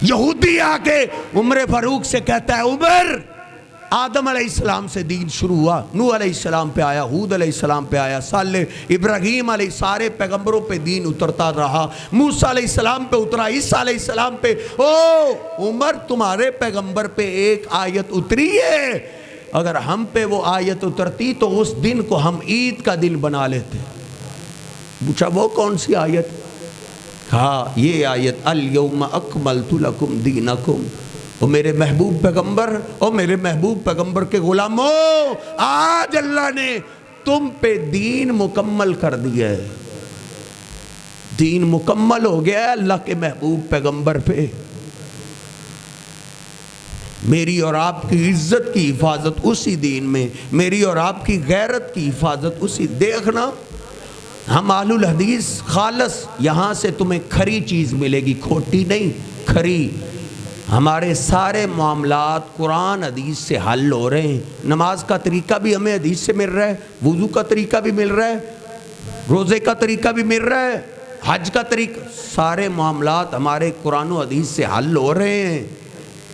B: یہودی آ کے عمر فاروق سے کہتا ہے عمر آدم علیہ السلام سے دین شروع ہوا، نوح علیہ السلام پہ آیا، ہود علیہ السلام پہ آیا، صالح ابراہیم علیہ سارے پیغمبروں پہ دین اترتا رہا، موسیٰ علیہ السلام پہ اترا، عیسیٰ علیہ السلام پہ۔ او عمر تمہارے پیغمبر پہ ایک آیت اتری ہے، اگر ہم پہ وہ آیت اترتی تو اس دن کو ہم عید کا دن بنا لیتے۔ پوچھا وہ کون سی آیت؟ کہا یہ آیت الیوم اکملت لکم دینکم۔ او میرے محبوب پیغمبر، او میرے محبوب پیغمبر کے غلاموں، آج اللہ نے تم پہ دین مکمل کر دیا ہے، دین مکمل ہو گیا ہے اللہ کے محبوب پیغمبر پہ۔ میری اور آپ کی عزت کی حفاظت اسی دین میں، میری اور آپ کی غیرت کی حفاظت اسی۔ دیکھنا ہم اہل الحدیث خالص، یہاں سے تمہیں کھری چیز ملے گی، کھوٹی نہیں، کھری۔ ہمارے سارے معاملات قرآن حدیث سے حل ہو رہے ہیں، نماز کا طریقہ بھی ہمیں حدیث سے مل رہا ہے، وضو کا طریقہ بھی مل رہا ہے، روزے کا طریقہ بھی مل رہا ہے، حج کا طریقہ، سارے معاملات ہمارے قرآن و حدیث سے حل ہو رہے ہیں۔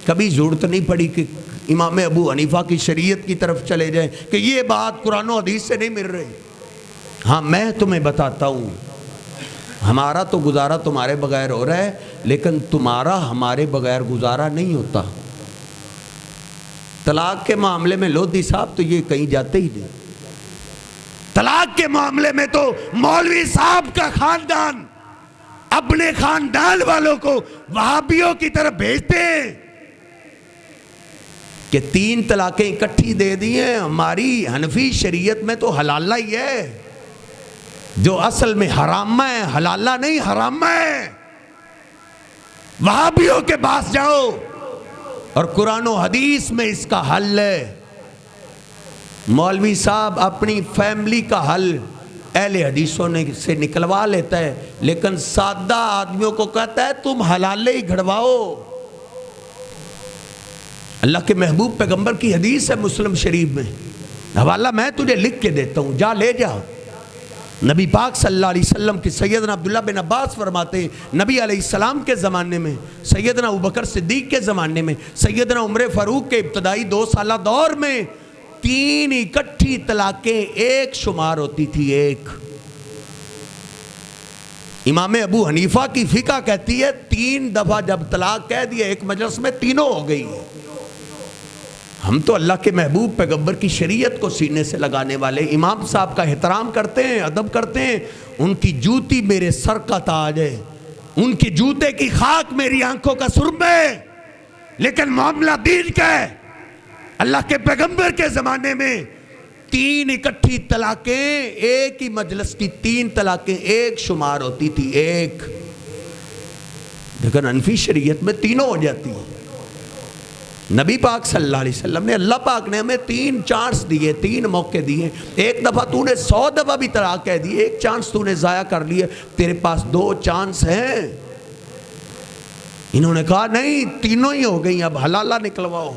B: کبھی ضرورت نہیں پڑی کہ امام ابو حنیفہ کی شریعت کی طرف چلے جائیں کہ یہ بات قرآن و حدیث سے نہیں مل رہی۔ ہاں میں تمہیں بتاتا ہوں، ہمارا تو گزارا تمہارے بغیر ہو رہا ہے، لیکن تمہارا ہمارے بغیر گزارا نہیں ہوتا۔ طلاق کے معاملے میں لودھی صاحب تو یہ کہیں جاتے ہی نہیں، طلاق کے معاملے میں تو مولوی صاحب کا خاندان اپنے خاندان والوں کو وہابیوں کی طرف بھیجتے ہیں کہ 3 طلاقیں اکٹھی دے دی ہیں۔ ہماری حنفی شریعت میں تو حلالہ ہی ہے، جو اصل میں حرامہ ہے، حلالہ نہیں حرامہ ہے۔ وہابیوں کے پاس جاؤ اور قرآن و حدیث میں اس کا حل ہے۔ مولوی صاحب اپنی فیملی کا حل اہل حدیثوں سے نکلوا لیتا ہے، لیکن سادہ آدمیوں کو کہتا ہے تم حلالے ہی گھڑواؤ۔ اللہ کے محبوب پیغمبر کی حدیث ہے مسلم شریف میں، حوالہ میں تجھے لکھ کے دیتا ہوں، جا لے جا۔ نبی پاک صلی اللہ علیہ وسلم کی سیدنا عبداللہ بن عباس فرماتے ہیں نبی علیہ السلام کے زمانے میں، سیدنا ابوبکر صدیق کے زمانے میں، سیدنا عمر فاروق کے ابتدائی 2 سالہ دور میں 3 اکٹھی طلاقیں ایک شمار ہوتی تھی، ایک۔ امام ابو حنیفہ کی فقہ کہتی ہے 3 دفعہ جب طلاق کہہ دیا ایک مجلس میں تینوں ہو گئی ہے۔ ہم تو اللہ کے محبوب پیغمبر کی شریعت کو سینے سے لگانے والے، امام صاحب کا احترام کرتے ہیں، ادب کرتے ہیں، ان کی جوتی میرے سر کا تاج ہے، ان کی جوتے کی خاک میری آنکھوں کا سرمہ ہے، لیکن معاملہ دین کا ہے۔ اللہ کے پیغمبر کے زمانے میں 3 اکٹھی طلاقیں ایک ہی مجلس کی 3 طلاقیں ایک شمار ہوتی تھی، ایک، لیکن حنفی شریعت میں تینوں ہو جاتی ہیں۔ نبی پاک صلی اللہ علیہ وسلم نے، اللہ پاک نے ہمیں 3 چانس دیے، 3 موقع دیے۔ ایک دفعہ تو نے 100 دفعہ بھی طلاق کہہ دی، ایک چانس تو نے ضائع کر لیے، تیرے پاس 2 چانس ہیں۔ انہوں نے کہا نہیں تینوں ہی ہو گئی، اب حلالہ نکلواؤ۔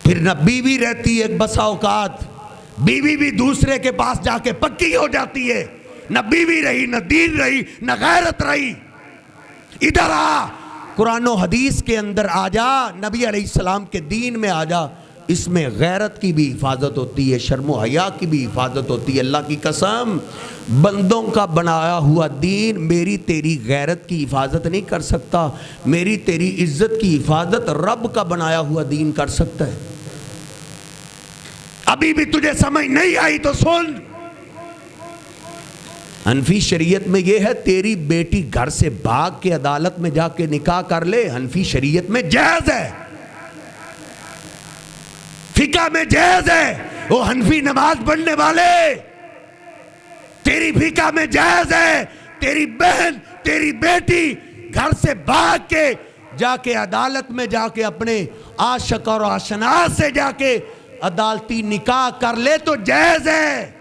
B: پھر نہ بیوی رہتی ہے، بسا اوقات بیوی بھی دوسرے کے پاس جا کے پکی ہو جاتی ہے، نہ بیوی رہی، نہ دین رہی، نہ غیرت رہی۔ ادھر آ، قرآن و حدیث کے اندر آ جا، نبی علیہ السلام کے دین میں آ جا، اس میں غیرت کی بھی حفاظت ہوتی ہے، شرم و حیا کی بھی حفاظت ہوتی ہے۔ اللہ کی قسم، بندوں کا بنایا ہوا دین میری تیری غیرت کی حفاظت نہیں کر سکتا، میری تیری عزت کی حفاظت رب کا بنایا ہوا دین کر سکتا ہے۔ ابھی بھی تجھے سمجھ نہیں آئی تو سن. حنفی شریعت میں یہ ہے تیری بیٹی گھر سے بھاگ کے عدالت میں جا کے نکاح کر لے, حنفی شریعت میں جائز ہے, فقہ میں جائز ہے. وہ حنفی نماز پڑھنے والے تیری فقہ میں جائز ہے تیری بہن تیری بیٹی گھر سے بھاگ کے جا کے عدالت میں جا کے اپنے عاشق اور آشنا سے جا کے عدالتی نکاح کر لے تو جائز ہے.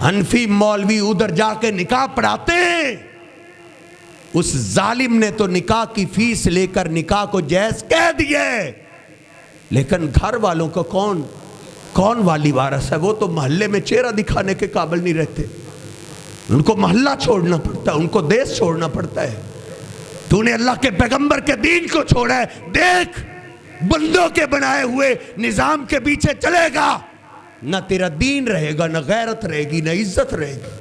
B: حنفی مولوی ادھر جا کے نکاح پڑھاتے ہیں, اس ظالم نے تو نکاح کی فیس لے کر نکاح کو جائز کہہ دیا ہے, لیکن گھر والوں کو کون والی وارث ہے؟ وہ تو محلے میں چہرہ دکھانے کے قابل نہیں رہتے, ان کو محلہ چھوڑنا پڑتا ہے, ان کو دیش چھوڑنا پڑتا ہے. تو نے اللہ کے پیغمبر کے دین کو چھوڑا ہے. دیکھ بندوں کے بنائے ہوئے نظام کے پیچھے چلے گا, نہ تیرا دین رہے گا, نہ غیرت رہے گی, نہ عزت رہے گی.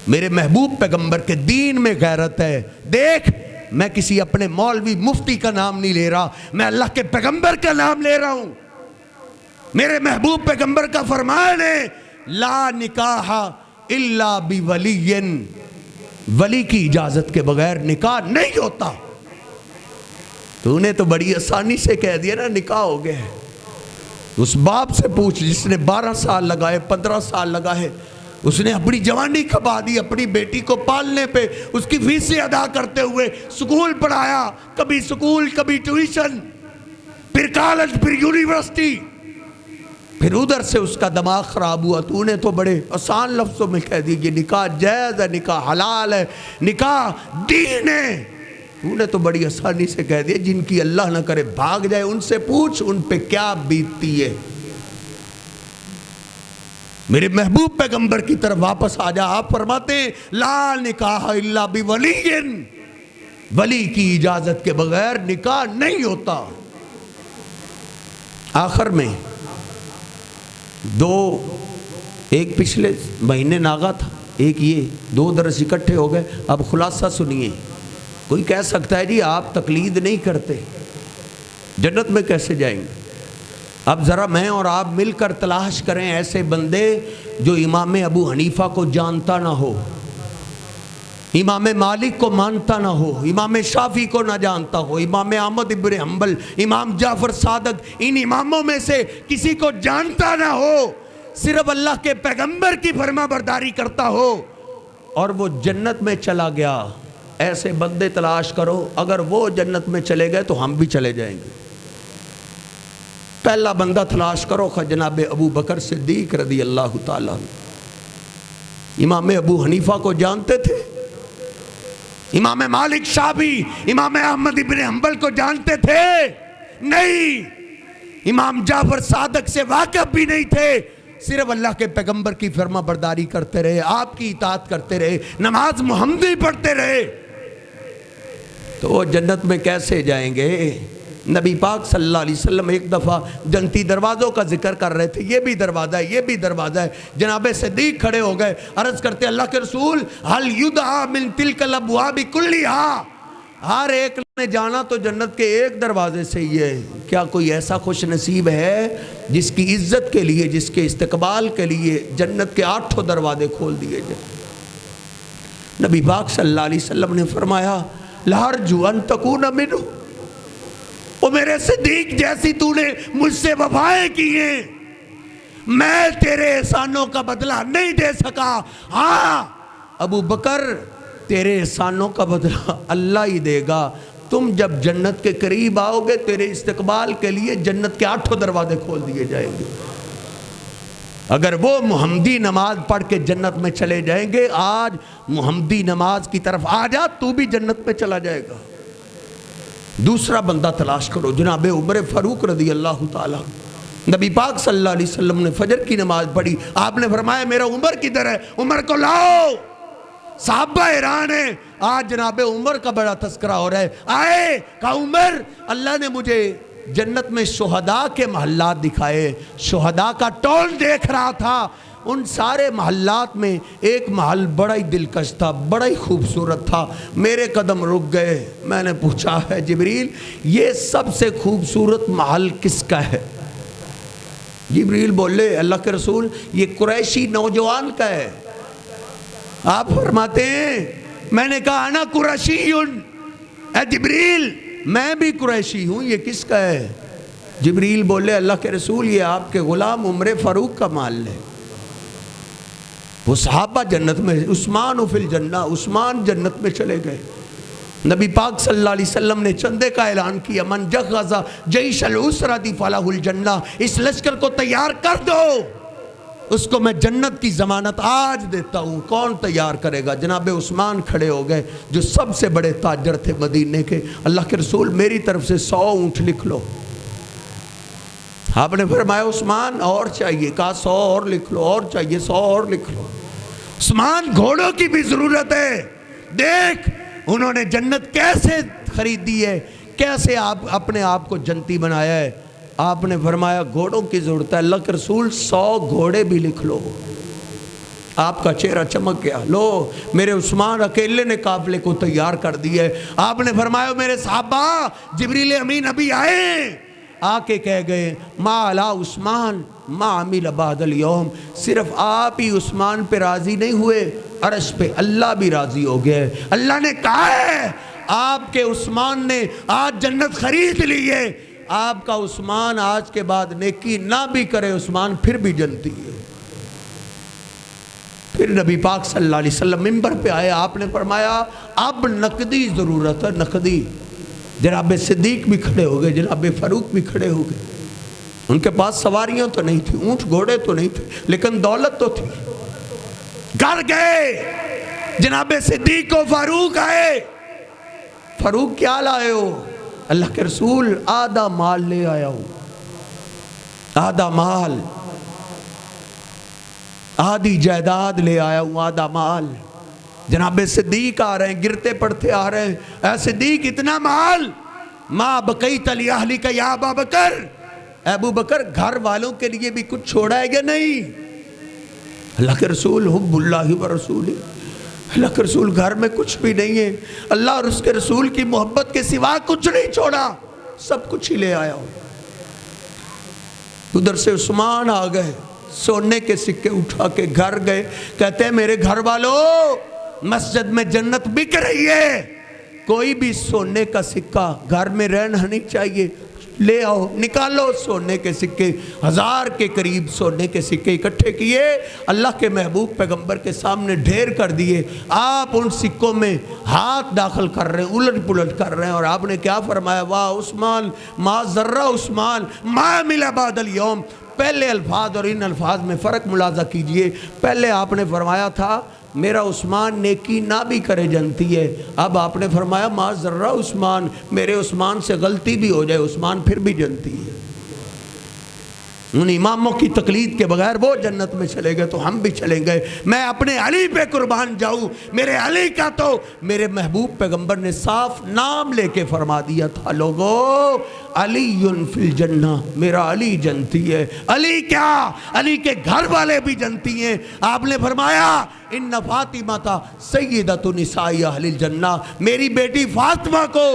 B: میرے محبوب پیغمبر کے دین میں غیرت ہے. دیکھ میں کسی اپنے مولوی مفتی کا نام نہیں لے رہا, میں اللہ کے پیغمبر کا نام لے رہا ہوں. میرے محبوب پیغمبر کا فرمان ہے لا نکاح الا بولی, ولی کی اجازت کے بغیر نکاح نہیں ہوتا. تو نے تو بڑی آسانی سے کہہ دیا نا نکاح ہو گیا ہے. اس باپ سے پوچھ جس نے 12 سال لگائے 15 سال لگائے, اس نے اپنی جوانی کھپا دی اپنی بیٹی کو پالنے پہ, اس کی فیسیں ادا کرتے ہوئے سکول پڑھایا, کبھی سکول کبھی ٹیوشن, پھر کالج پھر یونیورسٹی, پھر ادھر سے اس کا دماغ خراب ہوا. تو نے تو بڑے آسان لفظوں میں کہہ دی کہ نکاح جائز ہے, نکاح حلال ہے, نکاح دین ہے. تو نے تو بڑی آسانی سے کہہ دیا جن کی اللہ نہ کرے بھاگ جائے ان سے پوچھ ان پہ کیا بیتتی ہے. میرے محبوب پیغمبر کی طرف واپس آ جا. آپ فرماتے ہیں لا نکاح الا بولی, ولی کی اجازت کے بغیر نکاح نہیں ہوتا. آخر میں ایک پچھلے مہینے ناغا تھا, ایک یہ, 2 درس اکٹھے ہو گئے. اب خلاصہ سنیے. کوئی کہہ سکتا ہے جی آپ تقلید نہیں کرتے, جنت میں کیسے جائیں گے؟ اب ذرا میں اور آپ مل کر تلاش کریں ایسے بندے جو امام ابو حنیفہ کو جانتا نہ ہو, امام مالک کو مانتا نہ ہو, امام شافعی کو نہ جانتا ہو, امام احمد ابن حنبل, امام جعفر صادق, ان اماموں میں سے کسی کو جانتا نہ ہو, صرف اللہ کے پیغمبر کی فرما برداری کرتا ہو اور وہ جنت میں چلا گیا. ایسے بندے تلاش کرو, اگر وہ جنت میں چلے گئے تو ہم بھی چلے جائیں گے. پہلا بندہ تلاش کرو جناب ابو بکر صدیق رضی اللہ تعالیٰ. امام ابو حنیفہ کو جانتے تھے, امام مالک شافعی, امام احمد ابن حنبل کو جانتے تھے؟ نہیں. امام جعفر صادق سے واقف بھی نہیں تھے, صرف اللہ کے پیغمبر کی فرما برداری کرتے رہے, آپ کی اطاعت کرتے رہے, نماز محمدی پڑھتے رہے. تو وہ جنت میں کیسے جائیں گے؟ نبی پاک صلی اللہ علیہ وسلم ایک دفعہ جنتی دروازوں کا ذکر کر رہے تھے, یہ بھی دروازہ ہے یہ بھی دروازہ ہے. جناب صدیق کھڑے ہو گئے, عرض کرتے اللہ کے رسول ہل یدعا من تلک الابواب کلیہا, ہر ایک نے جانا تو جنت کے ایک دروازے سے ہی ہے, کیا کوئی ایسا خوش نصیب ہے جس کی عزت کے لیے جس کے استقبال کے لیے جنت کے 8 دروازے کھول دیے جائیں؟ نبی پاک صلی اللہ علیہ وسلم نے فرمایا لارجو ان تکون منہ, وہ میرے صدیق جیسی تو نے مجھ سے وفائیں کی ہیں, میں تیرے احسانوں کا بدلہ نہیں دے سکا. ہاں ابو بکر تیرے احسانوں کا بدلہ اللہ ہی دے گا. تم جب جنت کے قریب آؤ گے تیرے استقبال کے لیے جنت کے 8 دروازے کھول دیے جائیں گے. اگر وہ محمدی نماز پڑھ کے جنت میں چلے جائیں گے, آج محمدی نماز کی طرف آ جا تو بھی جنت میں چلا جائے گا. دوسرا بندہ تلاش کرو, جناب عمر فاروق رضی اللہ تعالیٰ. نبی پاک صلی اللہ علیہ وسلم نے فجر کی نماز پڑھی, آپ نے فرمایا میرا عمر کدھر ہے, عمر کو لاؤ. صحابہ حیران ہیں, آج جناب عمر کا بڑا تذکرہ ہو رہا ہے. آئے کہا عمر اللہ نے مجھے جنت میں شہداء کے محلات دکھائے, شہداء کا ٹول دیکھ رہا تھا. ان سارے محلات میں ایک محل بڑا ہی دلکش تھا, بڑا ہی خوبصورت تھا. میرے قدم رک گئے, میں نے پوچھا ہے جبریل یہ سب سے خوبصورت محل کس کا ہے؟ جبریل بولے اللہ کے رسول یہ قریشی نوجوان کا ہے. آپ فرماتے ہیں میں نے کہا انا قریشی، اے جبریل میں بھی قریشی ہوں، یہ کس کا ہے؟ جبریل بولے اللہ کے رسول یہ آپ کے غلام عمر فاروق کا مال ہے. وہ صحابہ جنت میں، عثمان فی الجنہ، عثمان جنت میں چلے گئے. نبی پاک صلی اللہ علیہ وسلم نے چندے کا اعلان کیا من جغز جیش العسرۃ فلہ الجنہ، اس لشکر کو تیار کر دو، اس کو میں جنت کی ضمانت آج دیتا ہوں. کون تیار کرے گا؟ جناب عثمان کھڑے ہو گئے جو سب سے بڑے تاجر تھے مدینے کے. اللہ کے رسول میری طرف سے 100 اونٹ لکھ لو. آپ نے فرمایا عثمان اور چاہیے؟ کہا 100 اور لکھ لو. اور چاہیے؟ 100 اور لکھ لو. عثمان گھوڑوں کی بھی ضرورت ہے. دیکھ انہوں نے جنت کیسے خریدی ہے، کیسے آپ اپنے آپ کو جنتی بنایا ہے. آپ نے فرمایا گھوڑوں کی ضرورت ہے. اللہ کے رسول 100 گھوڑے بھی لکھ لو. آپ کا چہرہ چمک گیا. لو میرے عثمان اکیلے نے قافلے کو تیار کر دیا ہے. آپ نے فرمایا میرے صحابہ جبریل امین ابھی آئے، آ کے کہہ گئے ما علی عثمان ما عمل بعد اليوم، صرف آپ ہی عثمان پہ راضی نہیں ہوئے، عرش پہ اللہ بھی راضی ہو گئے. اللہ نے کہا ہے آپ کے عثمان نے آج جنت خرید لی ہے. آپ کا عثمان آج کے بعد نیکی نہ بھی کرے عثمان پھر بھی جنتی ہے. پھر نبی پاک صلی اللہ علیہ وسلم منبر پہ آئے. آپ نے فرمایا اب نقدی ضرورت ہے، نقدی. جناب صدیق بھی کھڑے ہو گئے، جناب فاروق بھی کھڑے ہو گئے. ان کے پاس سواریاں تو نہیں تھی، اونٹ گھوڑے تو نہیں تھے، لیکن دولت تو تھی. گھر گئے جناب صدیق و فاروق آئے. فاروق کیا لائے ہو؟ اللہ کے رسول آدھا مال لے آیا ہوں، آدھا مال، آدھی جائیداد لے آیا ہوں، آدھا مال. جناب صدیق آ رہے ہیں، گرتے پڑتے آ رہے ہیں. اے صدیق اتنا مال، ما بقیت لأہلک یا ابا بکر، اے ابو بکر گھر والوں کے لیے بھی کچھ چھوڑا ہے یا نہیں؟ اللہ کے رسول حب اللہ و رسول، اللہ کے رسول گھر میں کچھ بھی نہیں ہے، اللہ اور اس کے رسول کی محبت کے سوا کچھ نہیں چھوڑا، سب کچھ ہی لے آیا ہوں. ادھر سے عثمان آ گئے، سونے کے سکے اٹھا کے گھر گئے. کہتے ہیں میرے گھر والوں مسجد میں جنت بک رہی ہے، کوئی بھی سونے کا سکہ گھر میں رہنا نہیں چاہیے، لے آؤ نکالو سونے کے سکے. 1000 کے قریب سونے کے سکے اکٹھے کیے، اللہ کے محبوب پیغمبر کے سامنے ڈھیر کر دیے. آپ ان سکوں میں ہاتھ داخل کر رہے ہیں، الٹ پلٹ کر رہے ہیں، اور آپ نے کیا فرمایا؟ واہ عثمان ما ذرہ عثمان ما عمل بعد اليوم. پہلے الفاظ اور ان الفاظ میں فرق ملاحظہ کیجئے. پہلے آپ نے فرمایا تھا میرا عثمان نیکی نہ بھی کرے جنتی ہے. اب آپ نے فرمایا ما ذرہ عثمان، میرے عثمان سے غلطی بھی ہو جائے عثمان پھر بھی جنتی ہے. ان اماموں کی تقلید کے بغیر وہ جنت میں چلے گئے تو ہم بھی چلیں گے. میں اپنے علی پہ قربان جاؤں. میرے علی کا تو میرے محبوب پیغمبر نے صاف نام لے کے فرما دیا تھا لوگو علی فی الجنہ، میرا علی جنتی ہے. علی کیا، علی کے گھر والے بھی جنتی ہیں. آپ نے فرمایا ان فاطمہ سیدۃ نساء اہل الجنہ، میری بیٹی فاطمہ کو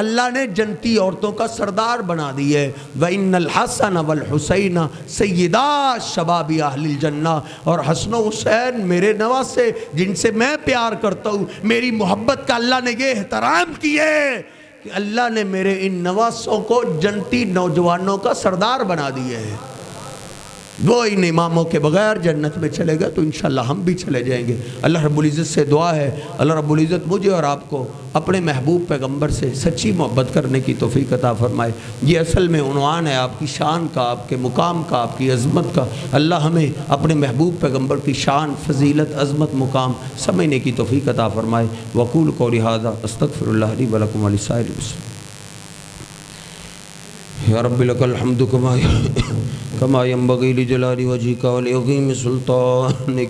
B: اللہ نے جنتی عورتوں کا سردار بنا دی ہے. وَإِنَّ الْحَسَنَ وَالْحُسَيْنَ سَيِّدَا شَبَابِ أَهْلِ الْجَنَّةِ، اور حسن و حسین میرے نواسے جن سے میں پیار کرتا ہوں، میری محبت کا اللہ نے یہ احترام کیا ہے کہ اللہ نے میرے ان نواسوں کو جنتی نوجوانوں کا سردار بنا دیا ہے. وہ ان اماموں کے بغیر جنت میں چلے گئے تو انشاءاللہ ہم بھی چلے جائیں گے. اللہ رب العزت سے دعا ہے اللہ رب العزت مجھے اور آپ کو اپنے محبوب پیغمبر سے سچی محبت کرنے کی توفیق عطا فرمائے. یہ اصل میں عنوان ہے آپ کی شان کا، آپ کے مقام کا، آپ کی عظمت کا. اللہ ہمیں اپنے محبوب پیغمبر کی شان، فضیلت، عظمت، مقام سمجھنے کی توفیق عطا فرمائے. وقول قولی ھذا استغفر اللہ لی ولکم ولسائر المسلمین. یا رب لک الحمد کما ينبغي لجلال وجهك ولعظيم سلطانك.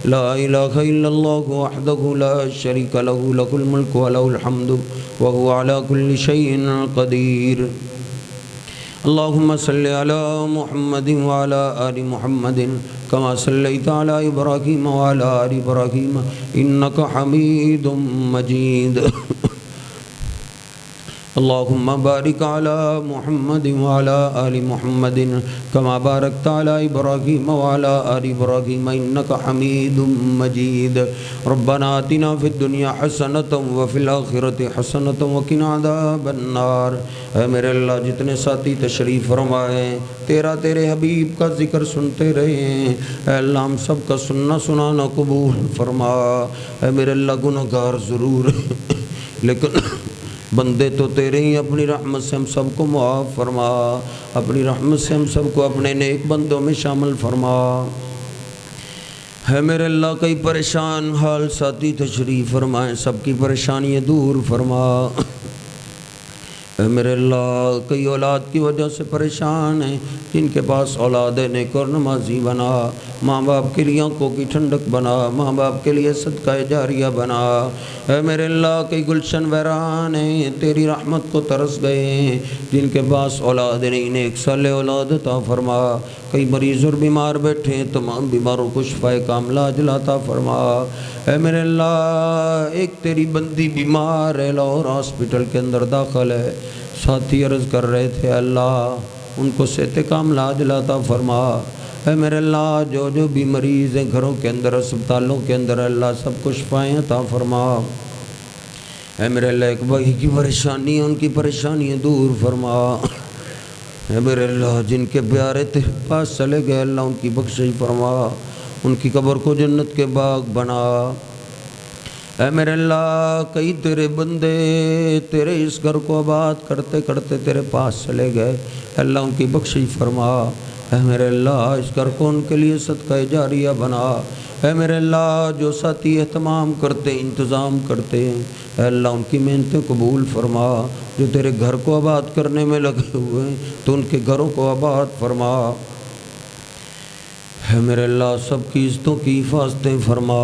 B: لا إله إلا الله وحده لا شريك له، له الملك وله الحمد وهو على كل شيء قدير. اللهم صل على محمد وعلى آل محمد كما صليت على إبراهيم وعلى آل إبراهيم إنك حميد مجيد.
A: اللهم بارك على محمد وعلى آل محمد كما باركت على إبراهيم وعلى آل إبراهيم إنك حميد مجيد ربنا آتنا في الدنيا حسنة وفي الآخرة حسنة وقنا عذاب النار۔ اے میرے اللہ جتنے ساتھی تشریف فرمائے تیرے حبیب کا ذکر سنتے رہے، اے اللہ ہم سب کا سننا سنانا قبول فرما۔ اے میرے اللہ گناہگار ضرور لیکن بندے تو تیرے ہی، اپنی رحمت سے ہم سب کو معاف فرما، اپنی رحمت سے ہم سب کو اپنے نیک بندوں میں شامل فرما۔ ہے میرے اللہ کئی پریشان حال ساتھی تشریف فرمائیں، سب کی پریشانیاں دور فرما۔ اے میرے اللہ کئی اولاد کی وجہ سے پریشان ہیں، جن کے پاس اولاد ہے نیک اور نمازی بنا، ماں باپ کے لیے آنکھوں کی ٹھنڈک بنا، ماں باپ کے لیے صدقہ جاریہ بنا۔ اے میرے اللہ کئی گلشن ویران ہیں، تیری رحمت کو ترس گئے ہیں، جن کے پاس اولاد نہیں نیک صالح اولاد عطا فرما۔ کئی مریض اور بیمار بیٹھے ہیں، تمام بیماروں کو شفائے کاملہ عاجل عطا فرما۔ اے میرے اللہ ایک تیری بندی بیمار ہے، لاہور ہاسپٹل کے اندر داخل ہے، ساتھی عرض کر رہے تھے اللہ ان کو صحت کاملہ عاجل عطا فرما۔ اے میرے اللہ جو بھی مریض ہیں گھروں کے اندر اسپتالوں کے اندر اللہ سب کو شفائیں عطا فرما۔ اے میرے اللہ ایک بھائی کی پریشانی ان کی پریشانیاں دور فرما۔ اے میرے اللہ جن کے پیارے تیرے پاس چلے گئے اللہ ان کی بخشش فرما، ان کی قبر کو جنت کے باغ بنا۔ اے میرے اللہ کئی تیرے بندے تیرے اس گھر کو آباد کرتے کرتے تیرے پاس چلے گئے، اللہ ان کی بخشش فرما۔ اے میرے اللہ اس گھر کو ان کے لیے صدقہ جاریہ بنا۔ اے میرے اللہ جو ساتھی اہتمام کرتے انتظام کرتے ہیں اے اللہ ان کی محنتیں قبول فرما، جو تیرے گھر کو آباد کرنے میں لگے ہوئے ہیں تو ان کے گھروں کو آباد فرما۔ اے میرے اللہ سب کی عزتوں کی حفاظتیں فرما،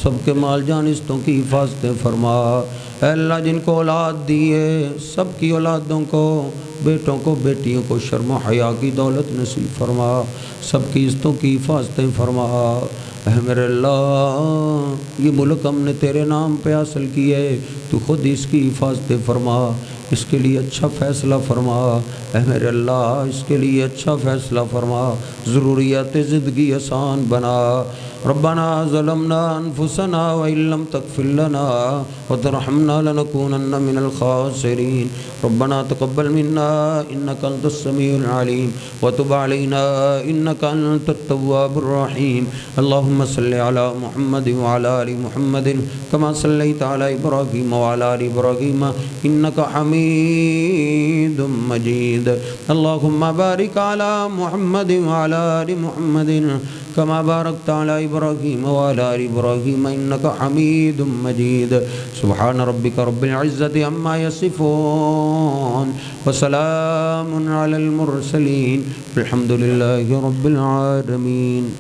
A: سب کے مال جان عزتوں کی حفاظتیں فرما۔ اے اللہ جن کو اولاد دی ہے سب کی اولادوں کو، بیٹوں کو بیٹیوں کو شرم و حیا کی دولت نصیب فرما، سب کی عزتوں کی حفاظتیں فرما۔ اے میرے اللہ یہ ملک ہم نے تیرے نام پہ حاصل کیا ہے، تو خود اس کی حفاظتیں فرما، اس کے لیے اچھا فیصلہ فرما۔ اے میرے اللہ اس کے لیے اچھا فیصلہ فرما، ضروریات زندگی آسان بنا۔ ربنا ظلمنا انفسنا وان لم تغفر لنا وترحمنا لنكونن من الخاسرين ربنا تقبل منا انك انت السميع العليم وتب علينا انك انت التواب الرحيم اللهم صل على محمد وعلى ال محمد كما صليت على ابراهيم وعلى ال ابراهيم انك حميد مجيد اللهم بارك على محمد وعلى ال محمد كما باركت على إبراهيم وعلى آل إبراهيم إنك حميد مجيد سبحان ربك رب العزة عما يصفون وسلام على المرسلين الحمد لله رب العالمين۔